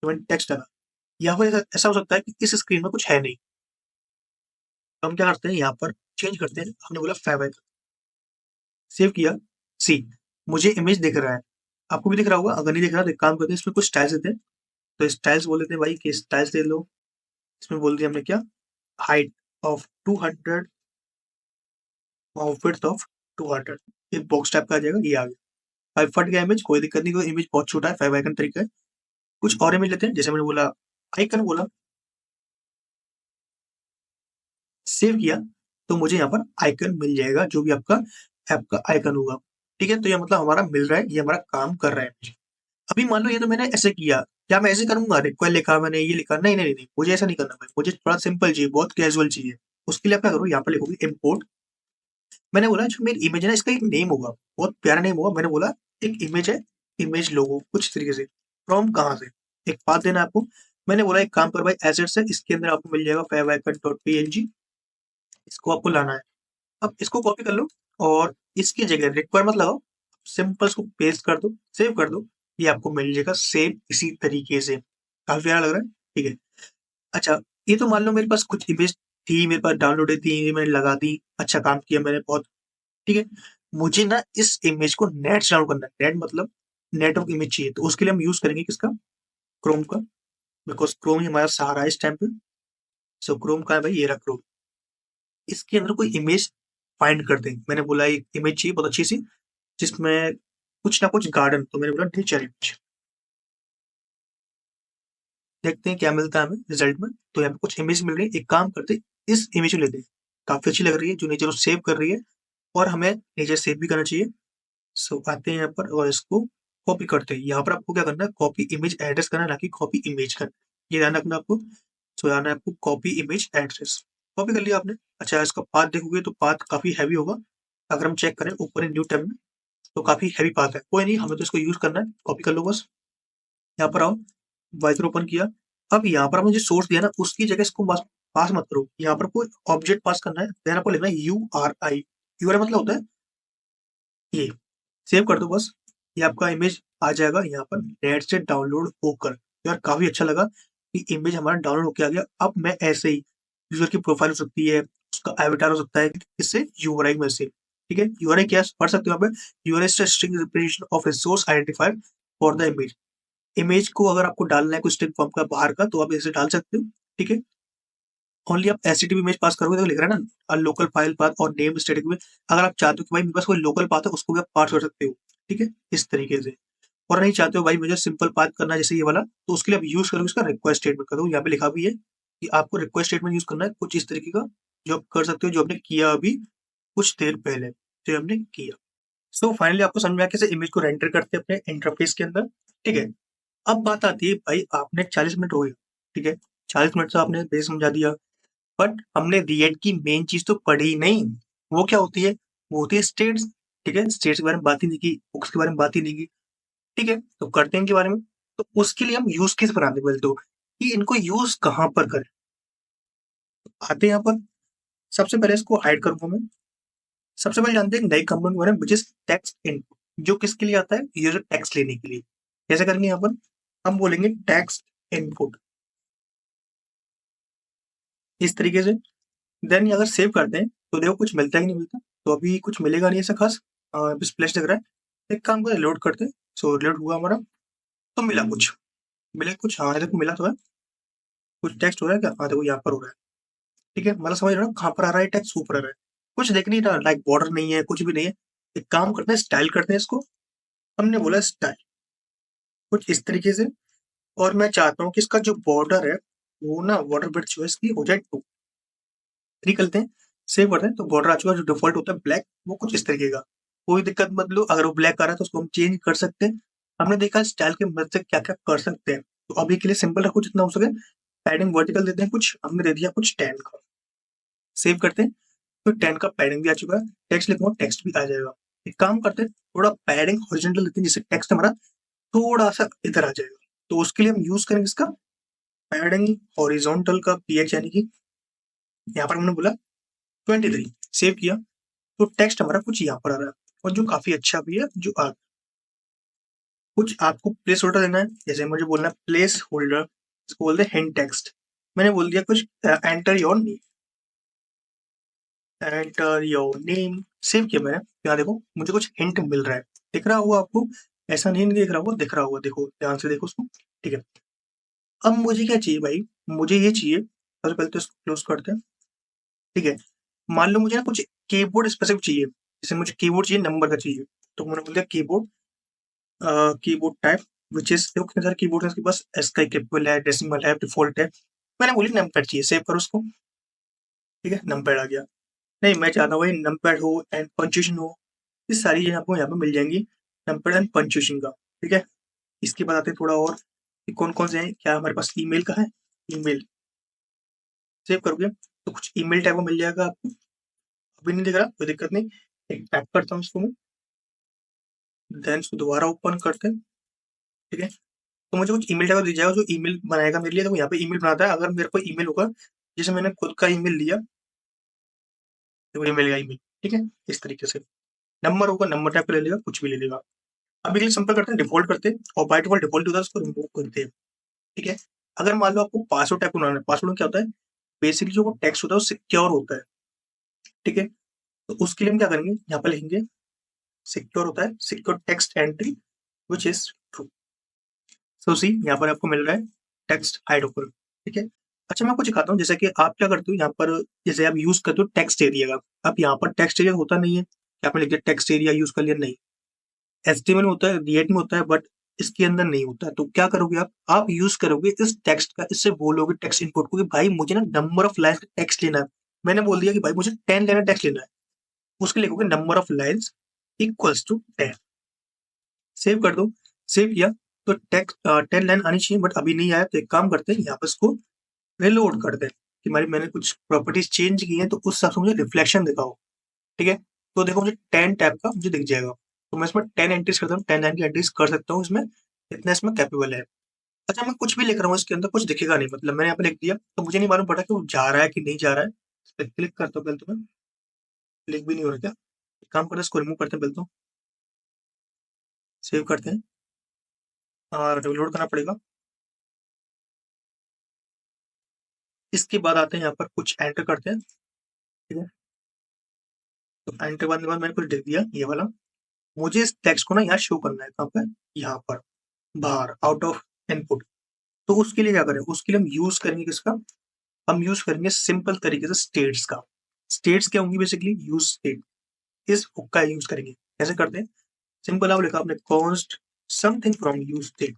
तो मैंने टेक्स्ट डाला। या फिर ऐसा ऐसा हो सकता है कि इस स्क्रीन में कुछ है नहीं। तो हम क्या करते हैं, यहाँ पर चेंज करते हैं। हमने बोला फेवर, सेव किया। सी मुझे इमेज दिख रहा है, आपको भी दिख रहा होगा। अगर नहीं दिख रहा तो एक काम करते हैं, इसमें कुछ स्टाइल्स देते हैं। तो स्टाइल्स बोल देते हैं भाई कि स्टाइल्स दे लो। इसमें बोल दिया हमने क्या? हाइट ऑफ 200 और विड्थ ऑफ 200। एक बॉक्स टाइप का आ जाएगा, ये आ गया। भाई फट गया इमेज, कोई दिक्कत नहीं, कोई इमेज बहुत छोटा है, फाइव आइकन तरीका है। कुछ और इमेज लेते हैं, जैसे मैंने बोला आइकन बोला, सेव किया। तो मुझे यहाँ पर आइकन मिल जाएगा, जो भी आपका ऐप का आइकन होगा। ठीक है? तो ये मतलब हमारा मिल रहा है, ये हमारा काम कर रहा है मुझे। अभी मान लो ये तो मैंने ऐसे किया, क्या मैं ऐसे करूंगा? रिक्वायर लिखा मैंने, ये लिखा, नहीं नहीं नहीं, मुझे ऐसा नहीं करना भाई। मुझे थोड़ा सिंपल चाहिए, बहुत कैजुअल चाहिए। उसके लिए आप क्या करो, यहाँ पर लिखोगे इम्पोर्ट। मैंने बोला जो मेरी इमेज है ना, इसका एक नेम होगा, बहुत प्यारा नेम होगा। मैंने बोला एक इमेज है, इमेज लोगो कुछ तरीके से। फ्रॉम कहाँ से? एक पाथ देना है आपको। मैंने बोला एक काम करो भाई, एसेट्स है, इसके अंदर आपको मिल जाएगा favicon.png। इसको आपको लाना है। अब इसको कॉपी कर लो और इसकी जगह रिक्वायर मत लगाओ, सिंपल इसको पेस्ट कर दो, सेव कर दो। ये आपको मिल जाएगा सेम इसी तरीके से। काफी प्यारा लग रहा है। ठीक है? अच्छा, ये तो मान लो मेरे पास कुछ इमेज थी, मेरे पास डाउनलोड थी, ये मैंने लगा दी, अच्छा काम किया मैंने बहुत। ठीक है? मुझे ना इस इमेज को नेट से डाउनलोड करना है। नेट मतलब नेटवर्क इमेज चाहिए, तो उसके लिए हम यूज करेंगे किसका? क्रोम का। बिकॉज क्रोम ही हमारा सहारा है इस टाइम पे। सो क्रोम का है भाई, ये रहा क्रोम। इसके अंदर कोई इमेज फाइंड करते हैं। मैंने बोला एक इमेज चाहिए बहुत अच्छी सी, जिसमें कुछ ना कुछ गार्डन। तो मैंने बोला नेचर इमेज। देखते हैं क्या मिलता है हमें रिजल्ट में। तो यहाँ पे कुछ इमेज मिल रही है। एक काम करते हैं, इस इमेज को लेते हैं। काफी अच्छी लग रही है, जो नेचर को सेव कर रही है, और हमें नेचर सेव भी करना चाहिए। सो आते हैं यहाँ पर और इसको कॉपी करते हैं। यहाँ पर आपको क्या करना है, कॉपी इमेज एड्रेस करना है, ना कि कॉपी इमेज करना है। ये ध्यान रखना आपको। सो आना है आपको कॉपी इमेज एड्रेस। कॉपी कर लिया आपने। अच्छा, इसका पाथ देखोगे तो पाथ काफी हैवी होगा। अगर हम चेक करें ऊपर न्यू टैब में, तो काफी हैवी पाथ है। कोई नहीं, हमें तो इसको यूज करना है। कॉपी कर लो बस। यहाँ पर आओ, वाइजर ओपन किया। अब यहाँ पर मुझे सोर्स दिया ना, उसकी जगह इसको पास मत करो। यहाँ पर कोई ऑब्जेक्ट पास करना है, देन आपको लिखना है URI। URI मतलब होता है ये। सेव कर दो बस। ये आपका इमेज आ जाएगा यहाँ पर नेट से डाउनलोड होकर। यार काफी अच्छा लगा कि इमेज हमारा डाउनलोड होकर आ गया। अब मैं ऐसे ही, यूजर की प्रोफाइल हो सकती है, उसका एविटार हो सकता है, इससे यूआरआई में से। ठीक है? यूआरआई क्या है? पढ़ सकते हो यहाँ पे। URI string representation of a source identifier for the image. Image को अगर आपको डालना है कोई स्ट्रिंग फॉर्म का बाहर का, तो आप इसे डाल सकते हो। ठीक है? ओनली आप एचटीटीपी इमेज पास करोगे, तो लिख रहा है ना लोकल फाइल पाथ और नेम स्टैटिक में। अगर आप चाहते हो कि भाई मेरे पास कोई लोकल पाथ है, उसको भी आप पास कर सकते हो। ठीक है? इस तरीके से। और नहीं चाहते हो भाई मुझे सिंपल पाथ करना है, जैसे ये वाला, तो उसके लिए आप यूज करोगे इसका रिक्वेस्ट स्टेटमेंट। करो यहाँ पे लिखा भी है कि आपको रिक्वेस्ट स्टेटमेंट यूज करना है कुछ इस तरीके का, जो आप कर सकते हो, जो आपने किया अभी कुछ देर पहले, जो हमने किया। सो फाइनली आपको समझ में आया कैसे इमेज को रेंडर करते हैं अपने इंटरफेस के अंदर। ठीक है, अब बात आती है भाई, आपने 40 मिनट हो गए, ठीक है, 40 मिनट से आपने बेस समझा दिया, बट हमने रिएक्ट की मेन चीज तो पढ़ी नहीं। वो क्या होती है? वो होती है स्टेट्स। ठीक है, स्टेट्स के बारे में बात ही नहीं की, बुक्स के बारे में बात ही नहीं की। ठीक है, तो करते हैं इनके बारे में। तो उसके लिए हम यूज केस बनाते हैं पहले तो, कि इनको यूज कहाँ पर करें। आते हैं यहाँ पर, सबसे पहले इसको हाइड करूंगा मैं। सबसे पहले जानते हैं एक नई कंपोनेंट के बारे में, विच इज टेक्स्ट इनपुट, जो किसके लिए आता है? ये जो टेक्स्ट लेने के लिए। कैसे करेंगे यहाँ पर? हम बोलेंगे टेक्स्ट इनपुट इस तरीके से। देन अगर सेव करते हैं तो देखो कुछ मिलता है कि नहीं मिलता। तो अभी कुछ मिलेगा नहीं ऐसा खास, स्प्लैश दिख रहा है। एक काम करें, लोड करते हैं। सो लोड हुआ हमारा, तो मिला कुछ, मिला कुछ, हाँ देखो मिला तो है कुछ। टेक्स्ट हो रहा है क्या? हाँ देखो यहाँ पर हो रहा है। ठीक है, मतलब समझ रहे हो कहाँ पर आ रहा है टेक्स्ट? ऊपर आ रहा है। कुछ देख नहीं रहा, लाइक बॉर्डर नहीं है, कुछ भी नहीं है। एक काम करते हैं, स्टाइल करते हैं इसको। हमने बोला स्टाइल कुछ इस तरीके से, और मैं चाहता हूँ कि इसका जो बॉर्डर है वो ना, बॉर्डर बिट जो है इसकी हो जाए 2। 3 करते हैं, सेव करते हैं, तो बॉर्डर आ चुका है। जो डिफॉल्ट होता है ब्लैक, वो कुछ इस तरीके का। कोई दिक्कत मत लो, अगर वो ब्लैक आ रहा है तो उसको हम चेंज कर सकते हैं। हमने देखा स्टाइल के मदद से क्या क्या कर सकते हैं। तो अभी के लिए सिंपल रखो जितना हो सके। पैडिंग वर्टिकल देते हैं कुछ, हमने दे दिया कुछ 10 का। सेव करते हैं, तो 10 का पैडिंग भी आ चुका है। टेक्स्ट लिखूंगा, टेक्स्ट भी आ जाएगा। एक काम करते हैं, थोड़ा पैडिंग हॉरिजॉन्टल देते हैं, जिससे टेक्स्ट हमारा थोड़ा सा इधर आ जाएगा। तो उसके लिए हम यूज करेंगे इसका पैडिंग हॉरिजॉन्टल का पीएच, यानी कि यहाँ पर हमने बोला 23। सेव किया, तो टेक्स्ट हमारा कुछ यहाँ पर आ रहा है, और जो काफी अच्छा भी है। जो कुछ आपको प्लेस होल्डर देना है, जैसे मुझे बोलना है प्लेस होल्डर, इसको बोलते हैं हिंट टेक्स्ट। मैंने बोल दिया कुछ एंटर योर नेम। सेव किया मैंने। यहाँ देखो मुझे कुछ हिंट मिल रहा है, दिख रहा होगा आपको। ऐसा नहीं दिख रहा होगा, दिख रहा होगा, देखो ध्यान से देखो उसको। ठीक है, अब मुझे क्या चाहिए भाई? मुझे ये चाहिए, सबसे पहले तो इसको क्लोज करते हैं। ठीक है, मान लो मुझे ना कुछ कीबोर्ड स्पेसिफिक चाहिए, जैसे मुझे कीबोर्ड चाहिए, नंबर का चाहिए। तो मैंने बोल दिया keyboard, keyboard type which is, देखो कितने सारे कीबोर्ड है इसके पास। एस्काई कैपिटल है, डेसिमल है, डिफॉल्ट है। मैंने बोली नंबर चाहिए, सेव करो उसको। ठीक है, नंबर आ गया। नहीं, मैं चाहता हूँ भाई नंबर हो एंड पंचुएशन हो। ये सारी चीजें आपको यहाँ पे मिल जाएंगी, नंबर एंड पंचुएशन का। ठीक है, इसके बाद आते हैं थोड़ा और कि कौन कौन से हैं। क्या हमारे पास ईमेल का है? ईमेल सेव करोगे तो कुछ ईमेल टाइप का मिल जाएगा आपको। अभी नहीं दिख रहा, कोई दिक्कत नहीं। एक टाइप करता हूँ इसको मैं, देन इसको दोबारा ओपन करते हैं। ठीक है, तो मुझे कुछ ईमेल टाइप दिख जाएगा, जो ईमेल बनाएगा मेरे लिए। तो यहाँ पे ईमेल बनाता है, अगर मेरे को ईमेल होगा, जैसे मैंने खुद का ईमेल लिया, तो ये मिलेगा ईमेल। ठीक है, इस तरीके से। नंबर होगा, नंबर टाइप ले लेगा, कुछ भी ले लेगा। अभी के लिए सिंपल करते हैं, डिफॉल्ट करते हैं, और बाय डिफॉल्ट डिफॉल्ट होता है, उसको रिमूव करते हैं। ठीक है, अगर मान लो आपको पासवर्ड टाइप बनाना है, पासवर्ड में क्या होता है? बेसिकली जो वो टेक्स्ट होता है वो सिक्योर होता है। ठीक है, तो उसके लिए हम क्या करेंगे, यहाँ पर लिखेंगे सिक्योर होता है, secure text entry which is true. So C यहाँ पर आपको मिल रहा है टेक्स्ट हाइड ऊपर। ठीक है, अच्छा मैं आपको दिखाता हूँ, जैसे कि आप क्या करते हो यहाँ पर, जैसे आप यूज करते हो टेक्स्ट एरिया का। अब यहाँ पर टेक्स्ट एरिया होता नहीं है कि आपने लिख दिया टेक्स्ट एरिया यूज कर लिया, नहीं। एचटीएमएल में होता है, रिएक्ट में होता है, बट इसके अंदर नहीं होता है। तो क्या करोगे आप यूज करोगे इस टेक्स्ट का, इससे बोलोगे टेक्स्ट इनपुट को कि भाई मुझे ना नंबर ऑफ लाइन्स का टेक्स्ट लेना है। मैंने बोल दिया कि भाई मुझे 10 लाइन टेक्स्ट लेना है, उसके लिखोगे number of lines equals to 10। Save कर दो। सेव किया, तो टेक्स्ट 10 लाइन आनी चाहिए, बट अभी नहीं आया। तो एक काम करते हैं, यहाँ पर इसको रिलोड कर दें कि भाई मैंने कुछ प्रॉपर्टीज चेंज की हैं, तो उस हिसाब से मुझे रिफ्लेक्शन दिखाओ। ठीक है, तो देखो मुझे 10 टाइप का मुझे दिख जाएगा। तो मैं इसमें 10 एंट्रीज करता हूँ, 10 लाइन की एंट्रीज कर सकता हूँ इसमें, इतना इसमें कैपेबल है। अच्छा मैं कुछ भी लिख रहा हूँ इसके अंदर, कुछ दिखेगा नहीं, मतलब मैंने यहाँ पे लिख दिया, तो मुझे नहीं मालूम पड़ा कि वो जा रहा है कि नहीं जा रहा है। इस पे क्लिक करता हूँ पहले, तो मैं क्लिक भी नहीं हो रहा क्या? एक काम करते हैं, इसको रिमूव करते हैं पहले तो, सेव करते हैं और रिलोड करना पड़ेगा। इसके बाद आते हैं यहाँ पर कुछ एंटर करते हैं। ठीक है, तो एंटर करने के बाद मैंने कुछ लिख दिया ये वाला। मुझे इस टेक्स्ट को ना यहाँ शो करना है, कहाँ पर? यहाँ पर बाहर, आउट ऑफ इनपुट। तो उसके लिए क्या करें? उसके लिए हम यूज करेंगे किसका? हम यूज करेंगे सिंपल तरीके से स्टेट्स का। स्टेट्स क्या होंगी? बेसिकली यूज स्टेट, इस हुक का यूज करेंगे। कैसे करते हैं? सिंपल आप लिखा आपने const something from use state.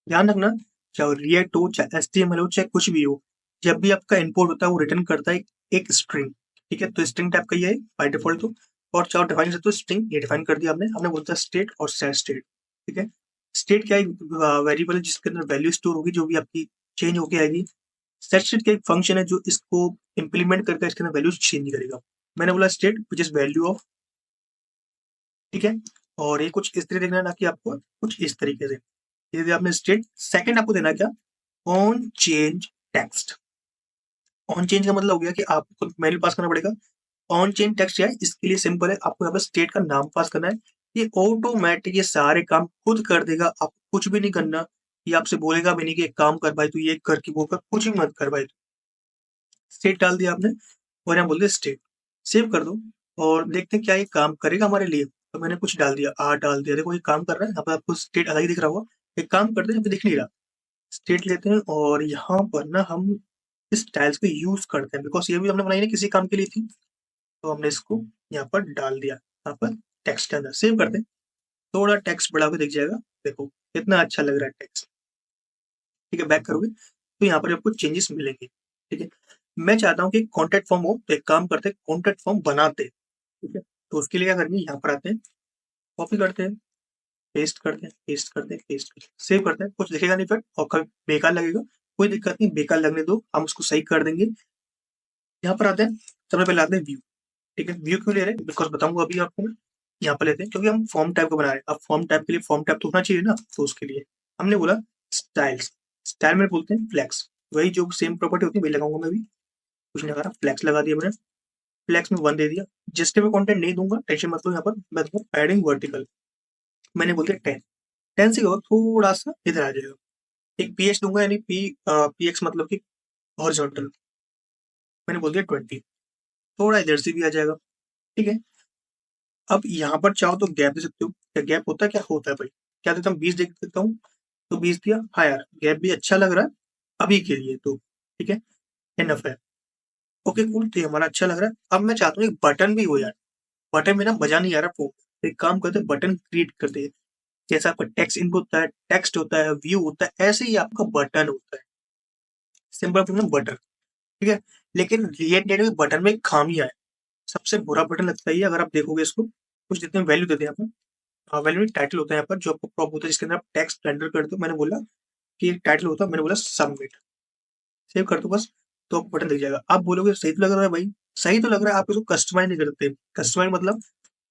ध्यान रखना, चाहे रिएक्ट हो, चाहे HTML हो, चाहे कुछ भी हो, जब भी आपका इनपुट होता है वो रिटर्न करता है एक स्ट्रिंग। ठीक है, तो स्ट्रिंग टाइप का ये है बाय डिफॉल्ट। तो और चाहे डिफाइन कर सकते हो स्ट्रिंग, ये डिफाइन कर दिया आपने बोलता है स्टेट और सेट स्टेट। ठीक है, स्टेट क्या है, वेरिएबल है जिसके अंदर वैल्यू स्टोर होगी जो भी आपकी चेंज होके आएगी। सेट स्टेट का एक फंक्शन है जो इसको इंप्लीमेंट करके इसके अंदर वैल्यू चेंज करेगा। मैंने बोला state which is value of. ठीक है, और ये कुछ इस तरीके देखना है, ना कि आपको कुछ इस तरीके से। यदि आपने स्टेट सेकंड आपको देना क्या, on change text. On change का मतलब हो गया कि आपको मैन्युअल पास करना पड़ेगा। ऑन चेंज टेक्स्ट क्या है, इसके लिए सिंपल है, आपको यहाँ पर स्टेट का नाम पास करना है। ये ऑटोमेटिक ये सारे काम खुद कर देगा, आप कुछ भी नहीं करना। ये आपसे बोलेगा भी नहीं कि एक काम कर भाई, तू ये कर कि वो कर, कुछ भी मत कर भाई। स्टेट डाल दिया आपने और यहाँ बोल दिया स्टेट, सेव कर दो और देखते हैं क्या ये काम करेगा हमारे लिए। तो मैंने कुछ डाल दिया, आर डाल दिया, देखो ये काम कर रहा है। यहाँ पर आपको स्टेट अलग ही दिख रहा होगा, एक काम करते हैं, यहाँ पे दिख नहीं रहा। स्टेट लेते हैं और यहाँ पर ना हम इस टाइल्स को यूज करते हैं, बिकॉज ये भी हमने बनाई ना किसी काम के लिए थी, तो हमने इसको यहाँ पर डाल दिया, यहाँ पर टेक्स्ट के अंदर सेव करते हैं। थोड़ा टेक्स्ट बढ़ा के दिख जाएगा, देखो कितना अच्छा लग रहा है टेक्स्ट। ठीक है, बैक करोगे तो यहाँ पर आपको चेंजेस मिलेंगे। ठीक है, मैं चाहता हूँ कि कॉन्टेक्ट फॉर्म हो, तो एक काम करते हैं कॉन्टेक्ट फॉर्म बनाते हैं। ठीक है, तो उसके लिए क्या करेंगे, यहाँ पर आते हैं, कॉपी करते हैं, पेस्ट करते हैं, पेस्ट करते हैं, पेस्ट करते हैं, सेव करते हैं। कुछ दिखेगा नहीं फिर, और कभी बेकार लगेगा, कोई दिक्कत नहीं, बेकार लगने दो, हम उसको सही कर देंगे। यहाँ पर आते हैं, सबसे पहले आते हैं व्यू। ठीक है, व्यू क्यों ले रहे हैं, बिकॉज बताऊंगा अभी आपको मैं। यहाँ पर लेते हैं क्योंकि हम फॉर्म टाइप का बना रहे हैं, अब फॉर्म टाइप के लिए फॉर्म टाइप तो होना चाहिए ना, तो उसके लिए हमने बोला स्टाइल्स। स्टाइल में बोलते हैं फ्लैक्स, वही जो सेम प्रॉपर्टी होती है वही लगाऊंगा मैं भी। कुछ नहीं लगा रहा, फ्लैक्स लगा दिया मैंने, फ्लैक्स में 1 दे दिया। जस्टिफाई कंटेंट नहीं दूंगा, टेंशन मत लो, यहाँ पर मैं दूंगा पैडिंग वर्टिकल, मैंने बोल दिया 10। 10 से होगा थोड़ा सा इधर आ जाएगा, एक पीएच दूंगा, यानी पीएक्स मतलब कि हॉरिजॉन्टल, मैंने बोल दिया 20, थोड़ा इधर से भी आ जाएगा। ठीक है, अब यहाँ पर चाहो तो गैप दे सकते हो, क्या गैप होता है, क्या होता है भाई, क्या देता हूँ 20 दे देता हूँ, तो 20 दिया। हाँ यार, गैप भी अच्छा लग रहा है अभी के लिए तो, ठीक है, इनफ है। ओके कूल, तो ये हमारा अच्छा लग रहा है। अब मैं चाहता हूँ एक बटन भी हो यार, बटन में ना मजा नहीं आ रहा फोन। एक काम करते हैं, बटन क्रिएट करते हैं। जैसा आपका टेक्स्ट इनपुट होता है, टेक्स्ट होता है, व्यू होता है, ऐसे ही आपका बटन होता है, सिंपल मतलब बटन। ठीक है, लेकिन रिएक्ट नेटिव बटन में एक खामियां है, सबसे बुरा बटन लगता है ये, अगर आप देखोगे इसको, कुछ देते हैं वैल्यू देते हैं यहाँ पर, वैल्यू में टाइटल होता है यहाँ पर जो आपको प्रॉप होता है, जिसके अंदर आप टेक्स्ट रेंडर करते हो। मैंने बोला कि टाइटल होता है, मैंने बोला सबमिट, सेव कर दो बस, तो आपको बटन दिख जाएगा। आप बोलोगे सही तो लग रहा है भाई, सही तो लग रहा है, आप इसको कस्टमाइज नहीं कर सकते। कस्टमाइज मतलब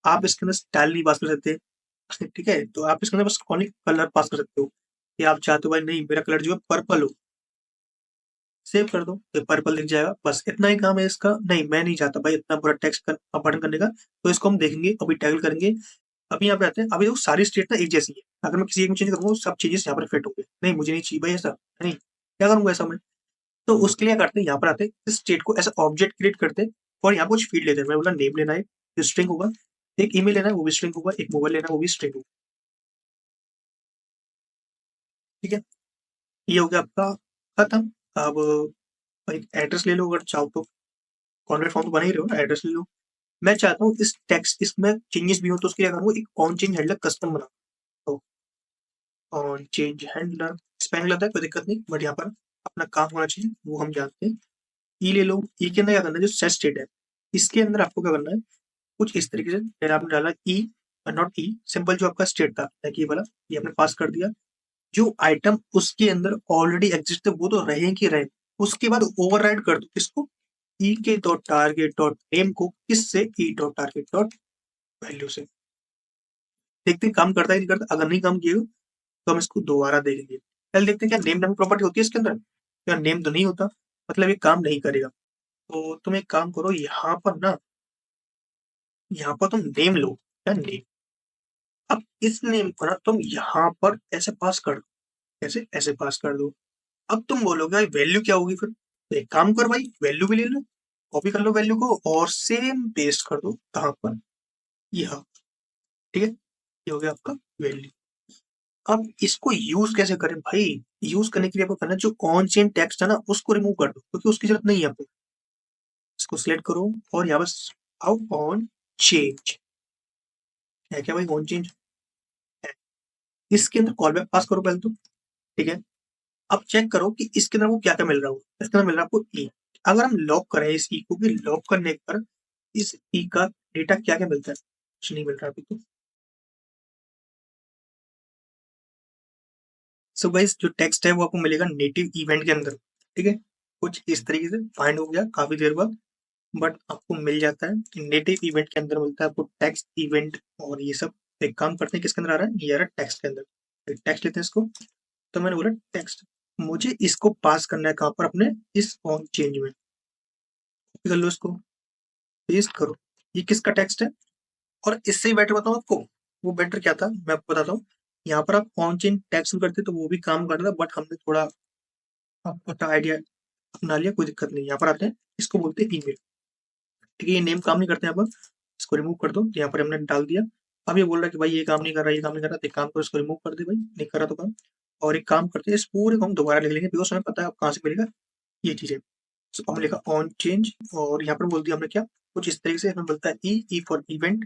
आप इसके अंदर स्टाइल नहीं पास कर सकते। ठीक है, तो आप इसके अंदर बस ओनली कलर पास कर सकते हो, कि आप चाहते हो भाई नहीं मेरा कलर जो है पर्पल हो, सेव कर दो तो पर्पल दिख जाएगा, बस इतना ही काम है इसका। नहीं मैं नहीं चाहता भाई इतना पूरा टेक्स्ट बटन करने का, तो इसको हम देखेंगे अभी, टैगल करेंगे। अभी यहाँ पे आते हैं, अभी देखो सारी स्टेट ना एक जैसी है, अगर मैं किसी एक में चेंज करूंगा सब चेंजेस यहाँ पर फिट होंगे। नहीं मुझे नहीं चाहिए भाई ऐसा, नहीं क्या करूंगा ऐसा मैं, तो उसके लिए करते हैं, यहाँ पर आते हैं, इस स्टेट को ऐसा ऑब्जेक्ट क्रिएट करते हैं और यहाँ कुछ फील्ड लेते हैं। मैं बोला नेम लेना है, जो स्ट्रिंग होगा, एक ईमेल लेना है वो भी स्ट्रिंग होगा, एक मोबाइल लेना है वो भी स्ट्रिंग होगा। ठीक है, ये हो गया आपका खत्म। अब एक एड्रेस ले लो अगर चाहो तो, कॉन्टेक्ट फॉर्म तो बना ही रहे हो ना, एड्रेस ले लो। मैं चाहता हूँ इस टेक्स्ट इसमें चेंजेस भी हो, तो उसके लिए करूँगा एक ऑन चेंज हैंडलर कस्टम बना, तो ऑन चेंज हैंडलर स्पेलिंग लगता है कोई दिक्कत नहीं, बट यहाँ पर अपना काम होना चाहिए वो हम जानते हैं। ई ले लो, ई के अंदर क्या करना है, जो सेट स्टेट है इसके अंदर आपको क्या करना है, कुछ इस तरीके से। फिर आपने डाला ई, नॉट ई, सिंपल जो आपका स्टेट था लाइक ये वाला, ये आपने पास कर दिया। जो आइटम उसके अंदर ऑलरेडी एग्जिस्ट है वो तो रहे कि रहे, उसके बाद ओवरराइड कर दो किसको, ई के डॉट टारगेट डॉट नेम को, किससे, E dot target dot value से। देखते हैं काम करता है नहीं करता, अगर नहीं काम किएगा तो हम इसको दोबारा देखेंगे। पहले देखते हैं क्या नेम नाम प्रॉपर्टी होती है इसके अंदर, क्या नेम तो नहीं होता, मतलब ये काम नहीं करेगा। तो तुम एक काम करो, यहाँ पर ना, यहाँ पर तुम नेम लो, क्या नेम, अब इस नेम को ना तुम यहाँ पर ऐसे पास कर दो, ऐसे ऐसे पास कर दो। अब तुम बोलोगे भाई वैल्यू क्या होगी फिर, तो एक काम कर भाई वैल्यू भी ले लो, कॉपी कर लो वैल्यू को और सेम पेस्ट कर दो कहाँ पर, यहाँ। ठीक है, ये हो गया आपका वैल्यू। अब इसको यूज कैसे करें भाई, यूज करने के लिए आपको करना है, जो ऑन चेन टेक्स्ट है ना उसको रिमूव कर दो, क्योंकि उसकी जरूरत नहीं है आपको। इसको सिलेक्ट करो और यहाँ बस आओ ऑन चेंज, है क्या भाई ऑन चेंज है, इसके अंदर कॉल बैक पास करो पहले तो। ठीक है, अब चेक करो कि इसके अंदर वो क्या क्या मिल रहा होगा। इसके अंदर मिल रहा है आपको ई। अगर हम लॉक करें इस ई को, कि लॉक करने पर इस ई का डेटा क्या क्या मिलता है, कुछ नहीं मिल रहा अभी तो। सो गाइस जो टेक्स्ट है वो आपको मिलेगा नेटिव इवेंट के अंदर, ठीक है। कुछ इस तरीके से फाइंड हो गया काफी देर बाद, बट आपको मिल जाता है नेटिव इवेंट के अंदर, मिलता है आपको टेक्स्ट इवेंट और ये सब। एक काम करते हैं, किसके अंदर आ रहा है, ये आ रहा है टेक्स्ट के अंदर। टेक्स्ट लेते हैं इसको। तो मैंने बोला टेक्स्ट, मुझे इसको पास करना है कहाँ पर, अपने इस ऑन चेंज में। कॉपी कर लो इसको, पेस्ट करो। ये किसका टेक्स्ट है, और इससे ही बेटर बताऊं आपको, वो बेटर क्या था मैं आपको बताता हूँ। यहाँ पर आप ऑन चेंज टेक्स्ट करते तो वो भी काम करता, बट हमने थोड़ा आपका आइडिया अपना लिया, कोई दिक्कत नहीं। यहाँ पर आते हैं, इसको बोलते हैं ईमेल, ठीक है। ये नेम काम नहीं करते यहाँ पर, इसको रिमूव कर दो। तो यहाँ पर हमने डाल दिया। अब ये बोल रहा है कि भाई ये काम नहीं कर रहा, ये काम नहीं कर रहा, तो एक काम करो, इसको रिमूव कर दे भाई, नहीं कर रहा तो काम। और एक काम करते हैं, इस पूरे को हम दोबारा लिख लेंगे, बिकॉज हमें पता है अब कहाँ से मिलेगा ये चीजें। सो हमने लिखा ऑन चेंज, और यहाँ पर बोल दिया हमने क्या, कुछ इस तरीके से हमें बोलता है ई फॉर इवेंट।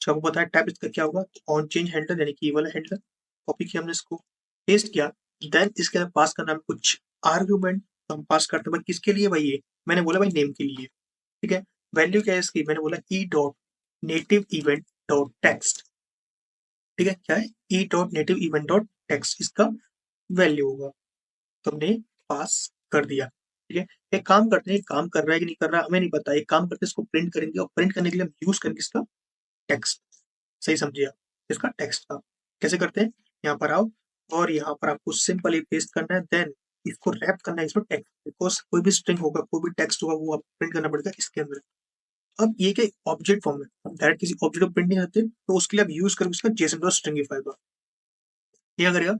जो आपको पता है टैब इसका क्या होगा, ऑन चेंज हैंडलर, यानी कि ये वाला हैंडलर। कॉपी किया हमने इसको, पेस्ट किया। देन इसके अंदर पास करना है कुछ आर्ग्यूमेंट। हम पास करते हैं भाई किसके लिए, भाई ये मैंने बोला भाई नेम के लिए, ठीक है। वैल्यू क्या है इसकी, मैंने बोला E dot native event dot text, ठीक है। क्या है, E dot native event dot text इसका वैल्यू होगा। तो हमने पास कर दिया, ठीक है। एक काम करते हैं, काम कर रहा है कि नहीं कर रहा हमें नहीं पता। एक काम करते हैं, इसको प्रिंट करेंगे, और प्रिंट करने के लिए हम यूज करेंगे इसका टेक्स्ट। सही समझिए आप, इसका टेक्स्ट का कैसे करते हैं, यहाँ पर आओ, और यहाँ पर आपको सिंपली पेस्ट करना है। देन इसको रैप करना है इसमें टेक्स्ट, बिकॉज कोई भी स्ट्रिंग होगा, कोई भी टेक्स्ट होगा, वो आप प्रिंट करना पड़ेगा इसके अंदर। अब ये क्या ऑब्जेक्ट फॉर्म है, हम डायरेक्ट किसी ऑब्जेक्ट को प्रिंट नहीं करते, तो उसके लिए आप यूज करोगे इसका जेसन डॉट स्ट्रिंगिफाई का। ये करेगा,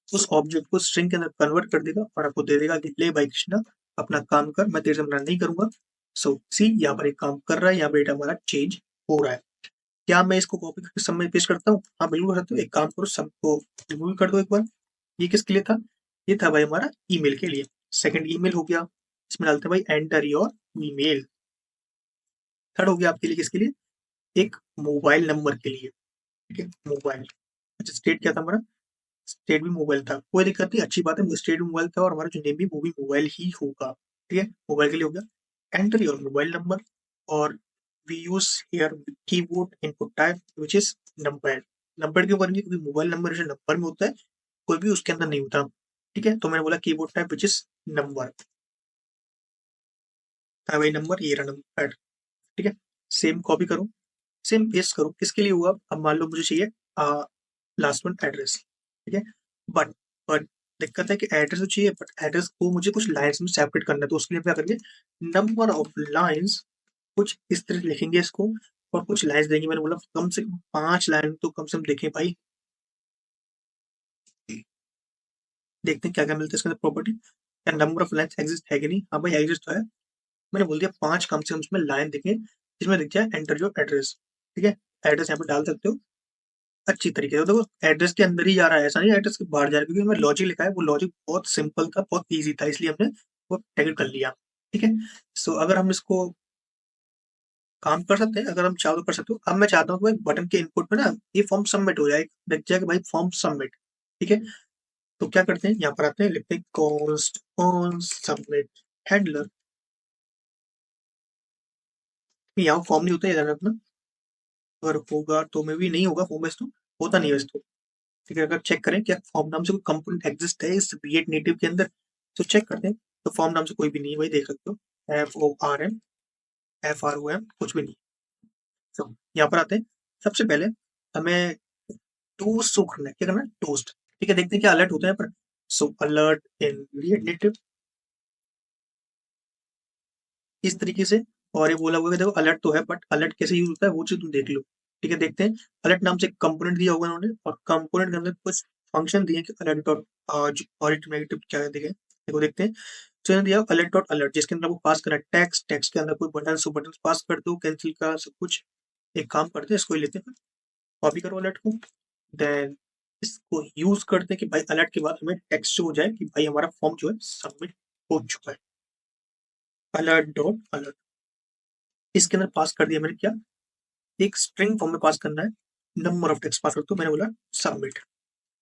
उस ऑब्जेक्ट को स्ट्रिंग के अंदर कन्वर्ट कर देगा, और आपको दे देगा कि ले भाई कृष्णा अपना काम कर, मैं तेरे से मना नहीं करूंगा। सो सी यहाँ पर एक काम कर रहा है, यहाँ पर डेटा हमारा चेंज हो रहा है। क्या मैं इसको कॉपी करके सब में पेस्ट करता हूँ, हाँ बिल्कुल कर सकते हो। एक काम करो, सबको रिमूव कर दो एक बार। ये किसके लिए था, ये था भाई हमारा ईमेल के लिए। सेकंड ईमेल हो गया, इसमें डालते हैं भाई एंटर योर ईमेल। थर्ड हो गया आपके लिए किसके लिए, एक मोबाइल नंबर के लिए, ठीक है। मोबाइल, अच्छा स्टेट क्या था हमारा, स्टेट भी मोबाइल था, कोई दिक्कत नहीं, अच्छी बात है। स्टेट भी मोबाइल था, और हमारा जो नेम भी वो भी मोबाइल ही होगा, ठीक है। मोबाइल के लिए हो गया एंटर योर मोबाइल नंबर, और we use here keyboard input type which is number. Number क्यों करेंगे, क्योंकि मोबाइल नंबर जो नंबर में होता है, कोई भी उसके अंदर नहीं होता, ठीक है। तो मैंने बोला keyboard type which is number, था भाई नंबर, ये रहा नंबर, ठीक है। सेम कॉपी करो, सेम पेस्ट करो, किसके लिए हुआ, अब मान लो मुझे चाहिए लास्ट वन एड्रेस, ठीक है। बट बट दिक्कत है कि एड्रेस तो चाहिए, बट एड्रेस को मुझे कुछ लाइन्स में सेपरेट करना है, तो उसके लिए क्या करेंगे, नंबर ऑफ लाइन्स, कुछ इस तरह लिखेंगे इसको, और कुछ लाइन्स देंगे। मैंने बोला कम से कम 5 लाइन तो कम से कम देखें भाई। देखते हैं क्या क्या मिलता है इसके अंदर प्रॉपर्टी, या नंबर ऑफ लाइन्स एग्जिस्ट है कि नहीं, हाँ भाई एग्जिस्ट तो है। मैंने बोल दिया 5 कम से कम उसमें लाइन देखें, जिसमें दिख जाए एंटर योर एड्रेस, ठीक है। एड्रेस यहाँ पे डाल सकते हो अच्छी तरीके से। देखो एड्रेस के अंदर ही जा रहा है, ऐसा नहीं एड्रेस के बाहर जा रहा है, क्योंकि हमें लॉजिक लिखा है, वो लॉजिक बहुत सिंपल था, बहुत ईज़ी था, इसलिए हमने वो टैकल कर लिया, ठीक है। सो अगर हम इसको काम कर सकते हैं, अगर हम चाहो तो कर सकते हो। अब मैं चाहता हूँ कि भाई बटन के इनपुट में ना ये फॉर्म सबमिट हो जाए, लिख जाए कि भाई फॉर्म सबमिट, ठीक है। तो क्या करते हैं, यहाँ पर आते हैं, लिखते हैं कॉस्ट ऑन सबमिट हैंडलर। यहाँ फॉर्म नहीं होता है, ध्यान रखना। अगर होगा तो मे भी नहीं होगा फॉर्म, वैसे तो होता नहीं है वैसे तो, ठीक है। अगर चेक करें क्या फॉर्म नाम से कोई कंपोनेंट एग्जिस्ट है इस रिएक्ट नेटिव के अंदर, तो चेक करते हैं। तो फॉर्म नाम से कोई भी नहीं है भाई, देख सकते हो, FORM FROM कुछ भी नहीं। तो यहाँ पर आते हैं, सबसे पहले हमें टोस्ट शो करना है, क्या करना है, टोस्ट, ठीक है। देखते हैं क्या अलर्ट होता है यहाँ पर। सो अलर्ट इन रिएक्ट नेटिव, इस तरीके से। और ये बोला हुआ है कि देखो अलर्ट तो है, बट अलर्ट कैसे यूज होता है वो चीज तुम देख लो, ठीक है। देखते हैं, अलर्ट नाम से एक कंपोनेंट दिया हुआ है उन्होंने, और कंपोनेंट के अंदर कुछ फंक्शन दिए कि अलर्ट डॉट अरिथमेटिक क्या दिखे, देखो देखते हैं। तो इन्होंने दिया अलर्ट डॉट अलर्ट, जिसके अंदर आपको पास करना है टेक्स्ट, टेक्स्ट के अंदर कोई बटन, सो बटन पास कर दो, कैंसिल का सब कुछ। एक काम करते हैं, इसको ही लेते हैं, कॉपी करो अलर्ट को। देन इसको यूज करते हैं कि भाई अलर्ट के बाद हमें टेक्स्ट शो हो जाए कि भाई हमारा फॉर्म जो है सबमिट हो चुका है। अलर्ट डॉट अलर्ट, इसके अंदर पास कर दिया मैंने क्या, एक स्ट्रिंग फॉर्म में पास करना है, नंबर ऑफ टेक्स्ट पास करते हो, मैंने बोला सबमिट।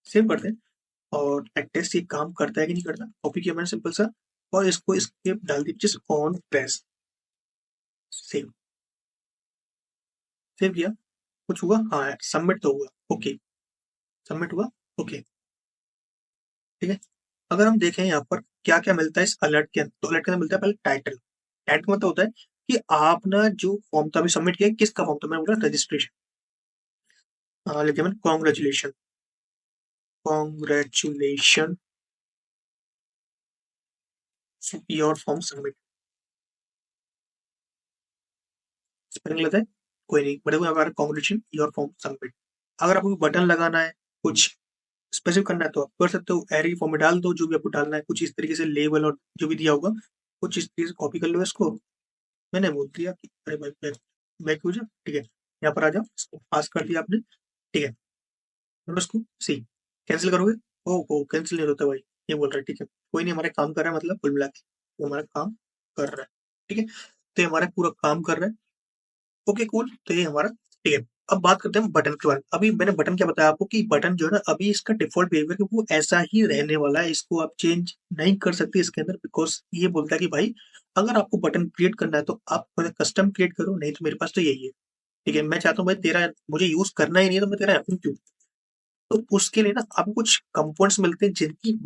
सेव करते हैं। और टेस्ट ये काम करता है कि नहीं करता। कॉपी किया मैंने सिंपल सा और इसको इसके डाल दी जिस ऑन प्रेस सेव। सेव किया, कुछ हुआ? हाँ, सबमिट तो हुआ। ओके, सबमिट हुआ। ओके, ठीक है। अगर हम देखें यहाँ पर क्या क्या मिलता है इस अलर्ट के अंदर, तो अलर्ट के अंदर मिलता है पहले टाइटल। टाइटल मतलब होता है कि आपने जो फॉर्म था अभी सबमिट किया, किसका फॉर्म था? मैंने बोला रजिस्ट्रेशन। लिख दिया मैंने congratulation, congratulation your form submit. Spelling गलत है, कोई नहीं, बड़े हमारा कॉन्ग्रेचुलेशन योर फॉर्म सबमिट। अगर आपको बटन लगाना है, कुछ स्पेसिफिक करना है तो आप कर सकते हो, एरी फॉर्म में डाल दो जो भी आपको डालना है, कुछ इस तरीके से लेबल और जो भी दिया होगा कुछ इस तरीके से कॉपी कर लो इसको। मैंने बोल दिया कि अरे भाई बैक, बैक हो जाओ, ठीक है, यहाँ पर आ जाओ, इसको पास कर दिया आपने, ठीक है। और उसको सी कैंसिल करोगे, ओ कैंसिल नहीं होता भाई, ये बोल रहा है, ठीक है, कोई नहीं, हमारा काम कर रहा है, मतलब कुल मिला के वो हमारा काम कर रहा है, ठीक है। तो ये हमारा पूरा काम कर रहा है। ओके कूल, तो ये हमारा ठीक है। अब बात करते हैं बटन के बारे में। अभी मैंने बटन क्या बताया आपको कि बटन जो है ना, अभी इसका डिफॉल्ट बिहेवियर वो ऐसा ही रहने वाला है, इसको आप चेंज नहीं कर सकते इसके अंदर, बिकॉज ये बोलता है कि भाई अगर आपको बटन क्रिएट करना है तो आप कस्टम क्रिएट करो, नहीं तो मेरे पास तो यही है, ठीक है। मैं चाहता हूँ भाई तेरा मुझे यूज करना ही नहीं है, तो मैं तेरा ऐप क्यों? तो उसके लिए ना आपको कुछ कंपोनेंट्स मिलते हैं जिनकी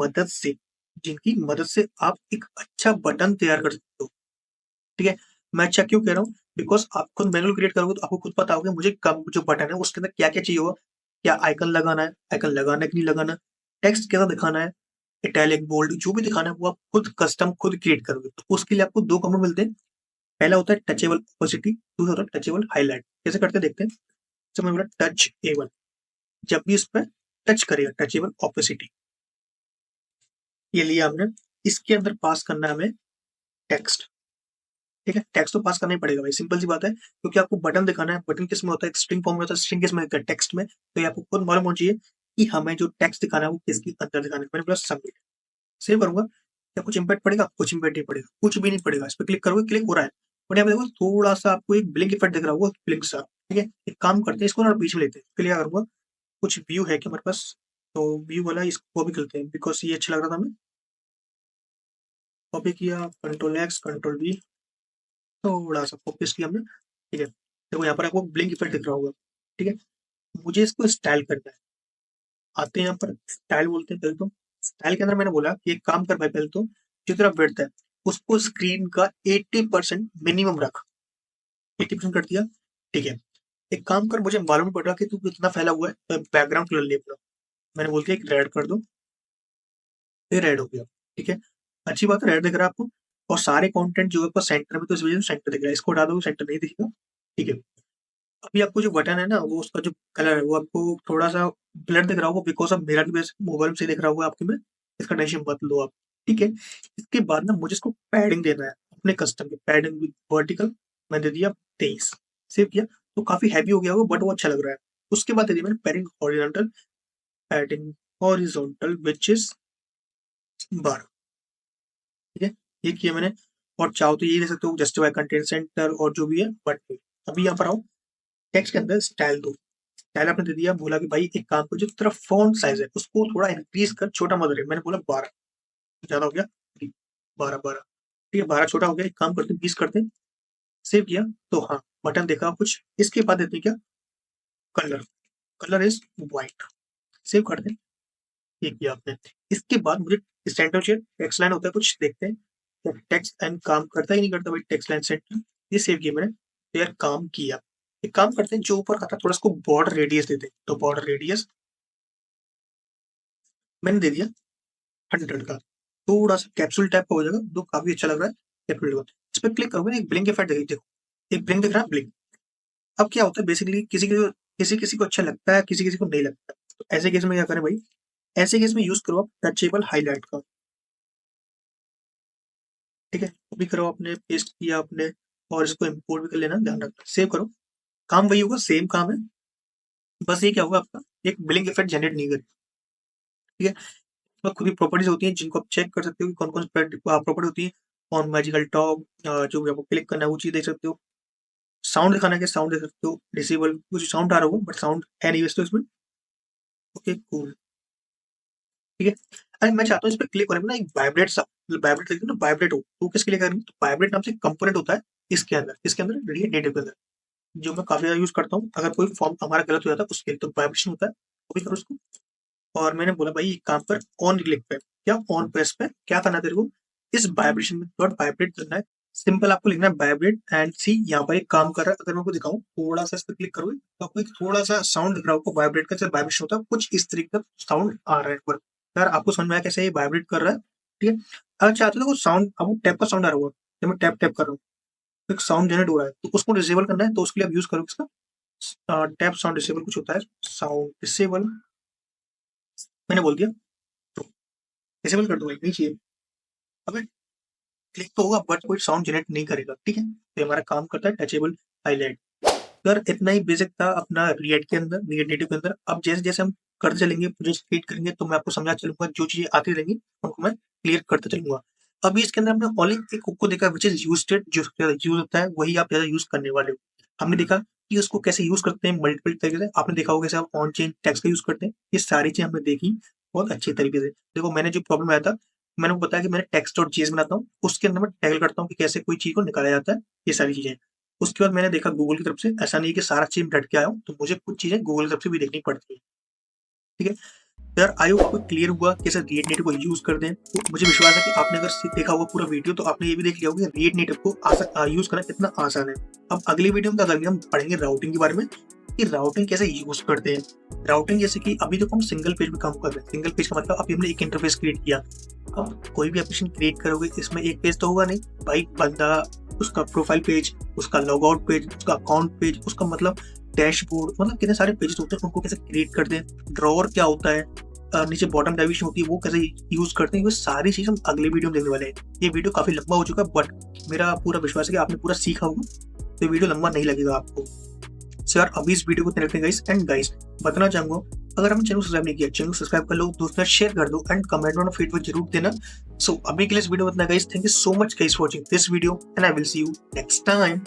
मदद से आप एक अच्छा बटन तैयार कर सकते हो, ठीक है। मैं अच्छा क्यों कह रहा हूँ, बिकॉज आप खुद मैनुअल क्रिएट करोगे तो आपको खुद पता होगा मुझे कब जो बटन है उसके अंदर क्या क्या चाहिए होगा, क्या आइकन लगाना है, आइकन लगाना है कि नहीं लगाना, टेक्स्ट कैसा दिखाना है, इटैलिक बोल्ड जो भी दिखाना है वो आप खुद कस्टम खुद क्रिएट करोगे। तो उसके लिए आपको दो कमांड मिलते हैं। पहला होता है टचेबल ओपेसिटी, दूसरा होता है टचेबल हाईलाइट। कैसे करते हैं देखते हैं। जैसे मैं बोला टच एबल, जब भी इस पर टच करेगा टचेबल ओपेसिटी, ये लिया हमने। इसके अंदर पास करना है हमें टेक्स्ट, ठीक है। टेक्स्ट तो पास करना ही पड़ेगा भाई, सिंपल सी बात है, क्योंकि आपको बटन दिखाना है। बटन किस में होता है? स्ट्रिंग फॉर्म में होता है, स्ट्रिंग किस में होता है? टेक्स्ट में। तो ये आपको खुद मालूम होना चाहिए कि हमें जो टेक्स्ट दिखाना है वो किसके अंदर दिखाना है। मैंने बोला सबमिट, सेव करूंगा, क्या कुछ इम्पैक्ट पड़ेगा? कुछ इम्पैक्ट नहीं पड़ेगा, कुछ भी नहीं पड़ेगा। इस पर क्लिक करोगे, क्लिक हो रहा है, बट यहाँ पे देखो थोड़ा सा आपको एक ब्लिंक इफेक्ट दिख रहा होगा, ब्लिंक सा, ठीक है। एक काम करते हैं, इसको ना बीच में लेते हैं। इसके लिए क्या करूंगा, कुछ व्यू है कि हमारे पास, तो व्यू वाला इसको भी करते हैं, बिकॉज ये अच्छा लग रहा था हमें। कॉपी किया, कंट्रोल एक्स कंट्रोल वी, थोड़ा सा कॉपी किया हमने, ठीक है। देखो यहाँ पर आपको ब्लिंक इफेक्ट दिख रहा होगा, ठीक है। मुझे इसको स्टाइल करना है। आते हैं यहाँ पर स्टाइल बोलते हैं पहले तो। स्टाइल के अंदर मैंने बोला कि एक काम कर भाई, पहले तो जो तेरा विड्थ है उसको स्क्रीन का 80% मिनिमम रख। 80% कर दिया, ठीक है। एक काम कर, मुझे मालूम नहीं पड़ रहा कि तू कितना फैला हुआ है, तो बैकग्राउंड कलर ले अपना। मैंने बोल दिया एक रेड कर दो, ये रेड हो गया, ठीक है। अच्छी बात है, रेड दिख रहा है आपको। और सारे कंटेंट जो है आपको सेंटर में, तो इस वजह से सेंटर दिख रहा है, इसको हटा दो सेंटर नहीं दिखेगा, ठीक है। अभी आपको जो बटन है ना, वो उसका जो कलर है वो आपको थोड़ा सा ब्लर दिख रहा होगा, बिकॉज ऑफ मेरा की वजह से मोबाइल से दिख रहा होगा आपके में, इसका टेंशन मत लो आप, ठीक है। इसके बाद ना मुझे इसको पैडिंग देना है, अपने कस्टम की पैडिंग विद वर्टिकल। मैं दे दिया 23, सेव किया। तो काफी हैवी हो गया होगा, बट वो अच्छा लग रहा है। उसके बाद दे दिया मैंने padding horizontal, padding horizontal which is 12, ठीक है। ये किया मैंने। और चाहो तो ये दे सकते हो जस्टिफाई कंटेंट सेंटर और जो भी है, बट अभी यहाँ पर आओ, टेक्स्ट के अंदर स्टाइल दो। स्टाइल आपने दे दिया, बोला कि भाई एक काम कर, जो तेरा फॉन्ट साइज है उसको थोड़ा इंक्रीज कर, छोटा मत रहे। मैंने बोला 12, ज्यादा हो गया, 12 ठीक है, 12 छोटा हो गया। एक काम करते 20 करते, सेव किया। तो हाँ, बटन देखा कुछ। इसके बाद देते हैं क्या, colour, colour is white, save करते हैं। ये किया आपने। इसके बाद मुझे सेंटर शेड टेक्स्ट लाइन होता है कुछ, देखते हैं टेक्स्ट लाइन काम करता ही नहीं करता भाई, टेक्स्ट लाइन सेंटर। ये सेव किया मैंने, तो यार काम किया। एक काम करते हैं, जो ऊपर का था थोड़ा इसको बॉर्डर रेडियस देते हैं, तो बॉर्डर रेडियस मैंने दे दिया 100 का। थोड़ा सा कैप्सूल टाइप का हो जाएगा, तो काफी अच्छा लग रहा है कैप्सूल का। इस पर क्लिक करोगे, एक ब्लिंक इफेक्ट देखिए, देखो एक ब्लिंक दिख रहा है, ब्लिंक। अब क्या होता है बेसिकली, किसी किसी को अच्छा लगता है, किसी किसी को नहीं लगता। तो ऐसे केस में क्या करें भाई, ऐसे केस में यूज करो आप टचेबल हाईलाइट का, ठीक है। कॉपी करो आपने, पेस्ट किया आपने, और इसको इम्पोर्ट भी कर लेना, ध्यान रखना, सेव करो। काम वही होगा, सेम काम है, बस ये क्या होगा आपका एक ब्लिंक इफेक्ट जनरेट नहीं करेगा, ठीक है। तो खुद ही प्रॉपर्टीज होती हैं जिनको आप चेक कर सकते हो कि कौन कौन सी प्रॉपर्टी होती है। ऑन मैजिकल टॉप, जो भी आपको क्लिक करना है वो चीज देख सकते हो। साउंड दिखाना है कि साउंड देख सकते हो, डिसेबल कुछ साउंड आ रहा होगा, बट साउंड है नहीं वैसे तो इसमें। ओके कूल, ठीक है। एंड मैं चाहता हूँ इस पर क्लिक करने में ना एक वाइब्रेट लिख ना वाइब्रेट हो, तो किसके लिए करेंगे, तो वाइब्रेट नाम से कंपोनेंट होता है इसके अंदर रिएक्ट नेटिव के अंदर, जो मैं काफी ज्यादा यूज करता हूँ। अगर कोई फॉर्म हमारा गलत हो जाता है उसके लिए तो वाइब्रेशन होता है, वो भी करो उसको। और मैंने बोला भाई एक काम पर ऑन क्लिक पे, क्या ऑन प्रेस पे क्या करना है तेरे को, इस वाइब्रेशन में डॉट वाइब्रेट करना है। सिंपल आपको लिखना है वाइब्रेट एंड सी यहाँ पर एक काम कर रहा है। अगर मैं आपको दिखाऊं थोड़ा सा इस पर क्लिक करोगे तो आपको एक थोड़ा सा साउंड दिख रहा होगा वाइब्रेट का, जब वाइब्रेशन होता है कुछ इस तरीके का साउंड आ रहा है ऊपर। यार आपको समझ में आया कैसे ये वाइब्रेट कर रहा है, ठीक है। अगर चाहते हो तो साउंड, आपको टैप का साउंड आ रहा होगा, जब मैं टैप टैप कर रहा हूँ तो एक साउंड जनरेट हो रहा है, तो उसको डिसेबल करना है, तो उसके लिए आप यूज करोगे इसका टैप साउंड डिसेबल कुछ होता है, साउंड डिसेबल मैंने बोल दिया, तो डिसेबल कर दो भाई, नहीं चाहिए। अब क्लिक तो होगा बट कोई साउंड जनरेट नहीं करेगा, ठीक है। तो ये हमारा काम करता है टचेबल हाईलाइट। अगर इतना ही बेसिक था अपना रिएक्ट के अंदर, रिएक्ट नेटिव के अंदर। अब जैसे जैसे हम करते चलेंगे, प्रोजेक्ट क्रिएट करेंगे, तो मैं आपको समझा चलूंगा, जो चीजें आती रहेंगी उनको मैं क्लियर करते चलूंगा। अभी इसके अंदर हमने ओनली एक हुक को देखा विच इज यूज स्टेट, जो सबसे ज्यादा यूज होता है वही आप ज्यादा यूज करने वाले हो। हमने देखा कि उसको कैसे यूज करते हैं मल्टीपल तरीके से, आपने देखा होगा कैसे आप ऑन चेन टैग्स का यूज करते हैं। ये सारी चीजें हमने देखी बहुत अच्छे तरीके से। देखो मैंने जो प्रॉब्लम आया था, मैंने आपको बताया कि मैंने टेक्स्ट डॉट जेएस बनाता हूँ, उसके अंदर मैं टैगल करता हूँ कि कैसे कोई चीज को निकाला जाता है, ये सारी चीजें। उसके बाद मैंने देखा गूगल की तरफ से, ऐसा नहीं है कि सारा चीज रट के आया हूँ, तो मुझे कुछ चीजें गूगल की तरफ से भी देखनी पड़ती है, ठीक है। तो यार आई होप आपको क्लियर हुआ कैसे रिएक्ट नेटिव को यूज करते हैं। तो मुझे विश्वास है कि आपने अगर देखा होगा पूरा वीडियो तो आपने ये भी देख लिया होगा कि रिएक्ट नेटिव को यूज करना कितना आसान है। अब अगली वीडियो में अगर हम पढ़ेंगे राउटिंग के बारे में, कि राउटिंग कैसे यूज करते हैं। राउटिंग जैसे कि अभी तो हम सिंगल पेज में काम कर रहे हैं, सिंगल पेज का मतलब अभी हमने एक इंटरफेस क्रिएट किया। अब कोई भी एप्लीकेशन क्रिएट करोगे इसमें एक पेज तो होगा नहीं भाई, बंदा उसका प्रोफाइल पेज, उसका लॉग आउट पेज, उसका अकाउंट पेज, उसका मतलब डैशबोर्ड, मतलब कितने सारे पेजेस होते हैं, उनको कैसे क्रिएट करते हैं, ड्रॉअर क्या होता है, नीचे बॉटम डाइविशन होती है वो कैसे यूज करते हैं, वो सारी चीज हम अगले वीडियो में देखने वाले हैं। ये वीडियो काफी लंबा हो चुका है बट मेरा पूरा विश्वास है कि आपने पूरा सीखा होगा, तो वीडियो लंबा नहीं लगेगा आपको। सो यार अभी इस वीडियो को देखते हैं गाइस। एंड गाइस बताना चाहूंगा, अगर आपने चैनल सब्सक्राइब नहीं किया, चैनल सब्सक्राइब कर लो, दोस्तों शेयर कर दो एंड कमेंट में फीडबैक जरूर देना। सो अभी के लिए इस वीडियो में इतना guys, thank you so much guys for watching this video and I will see you next time.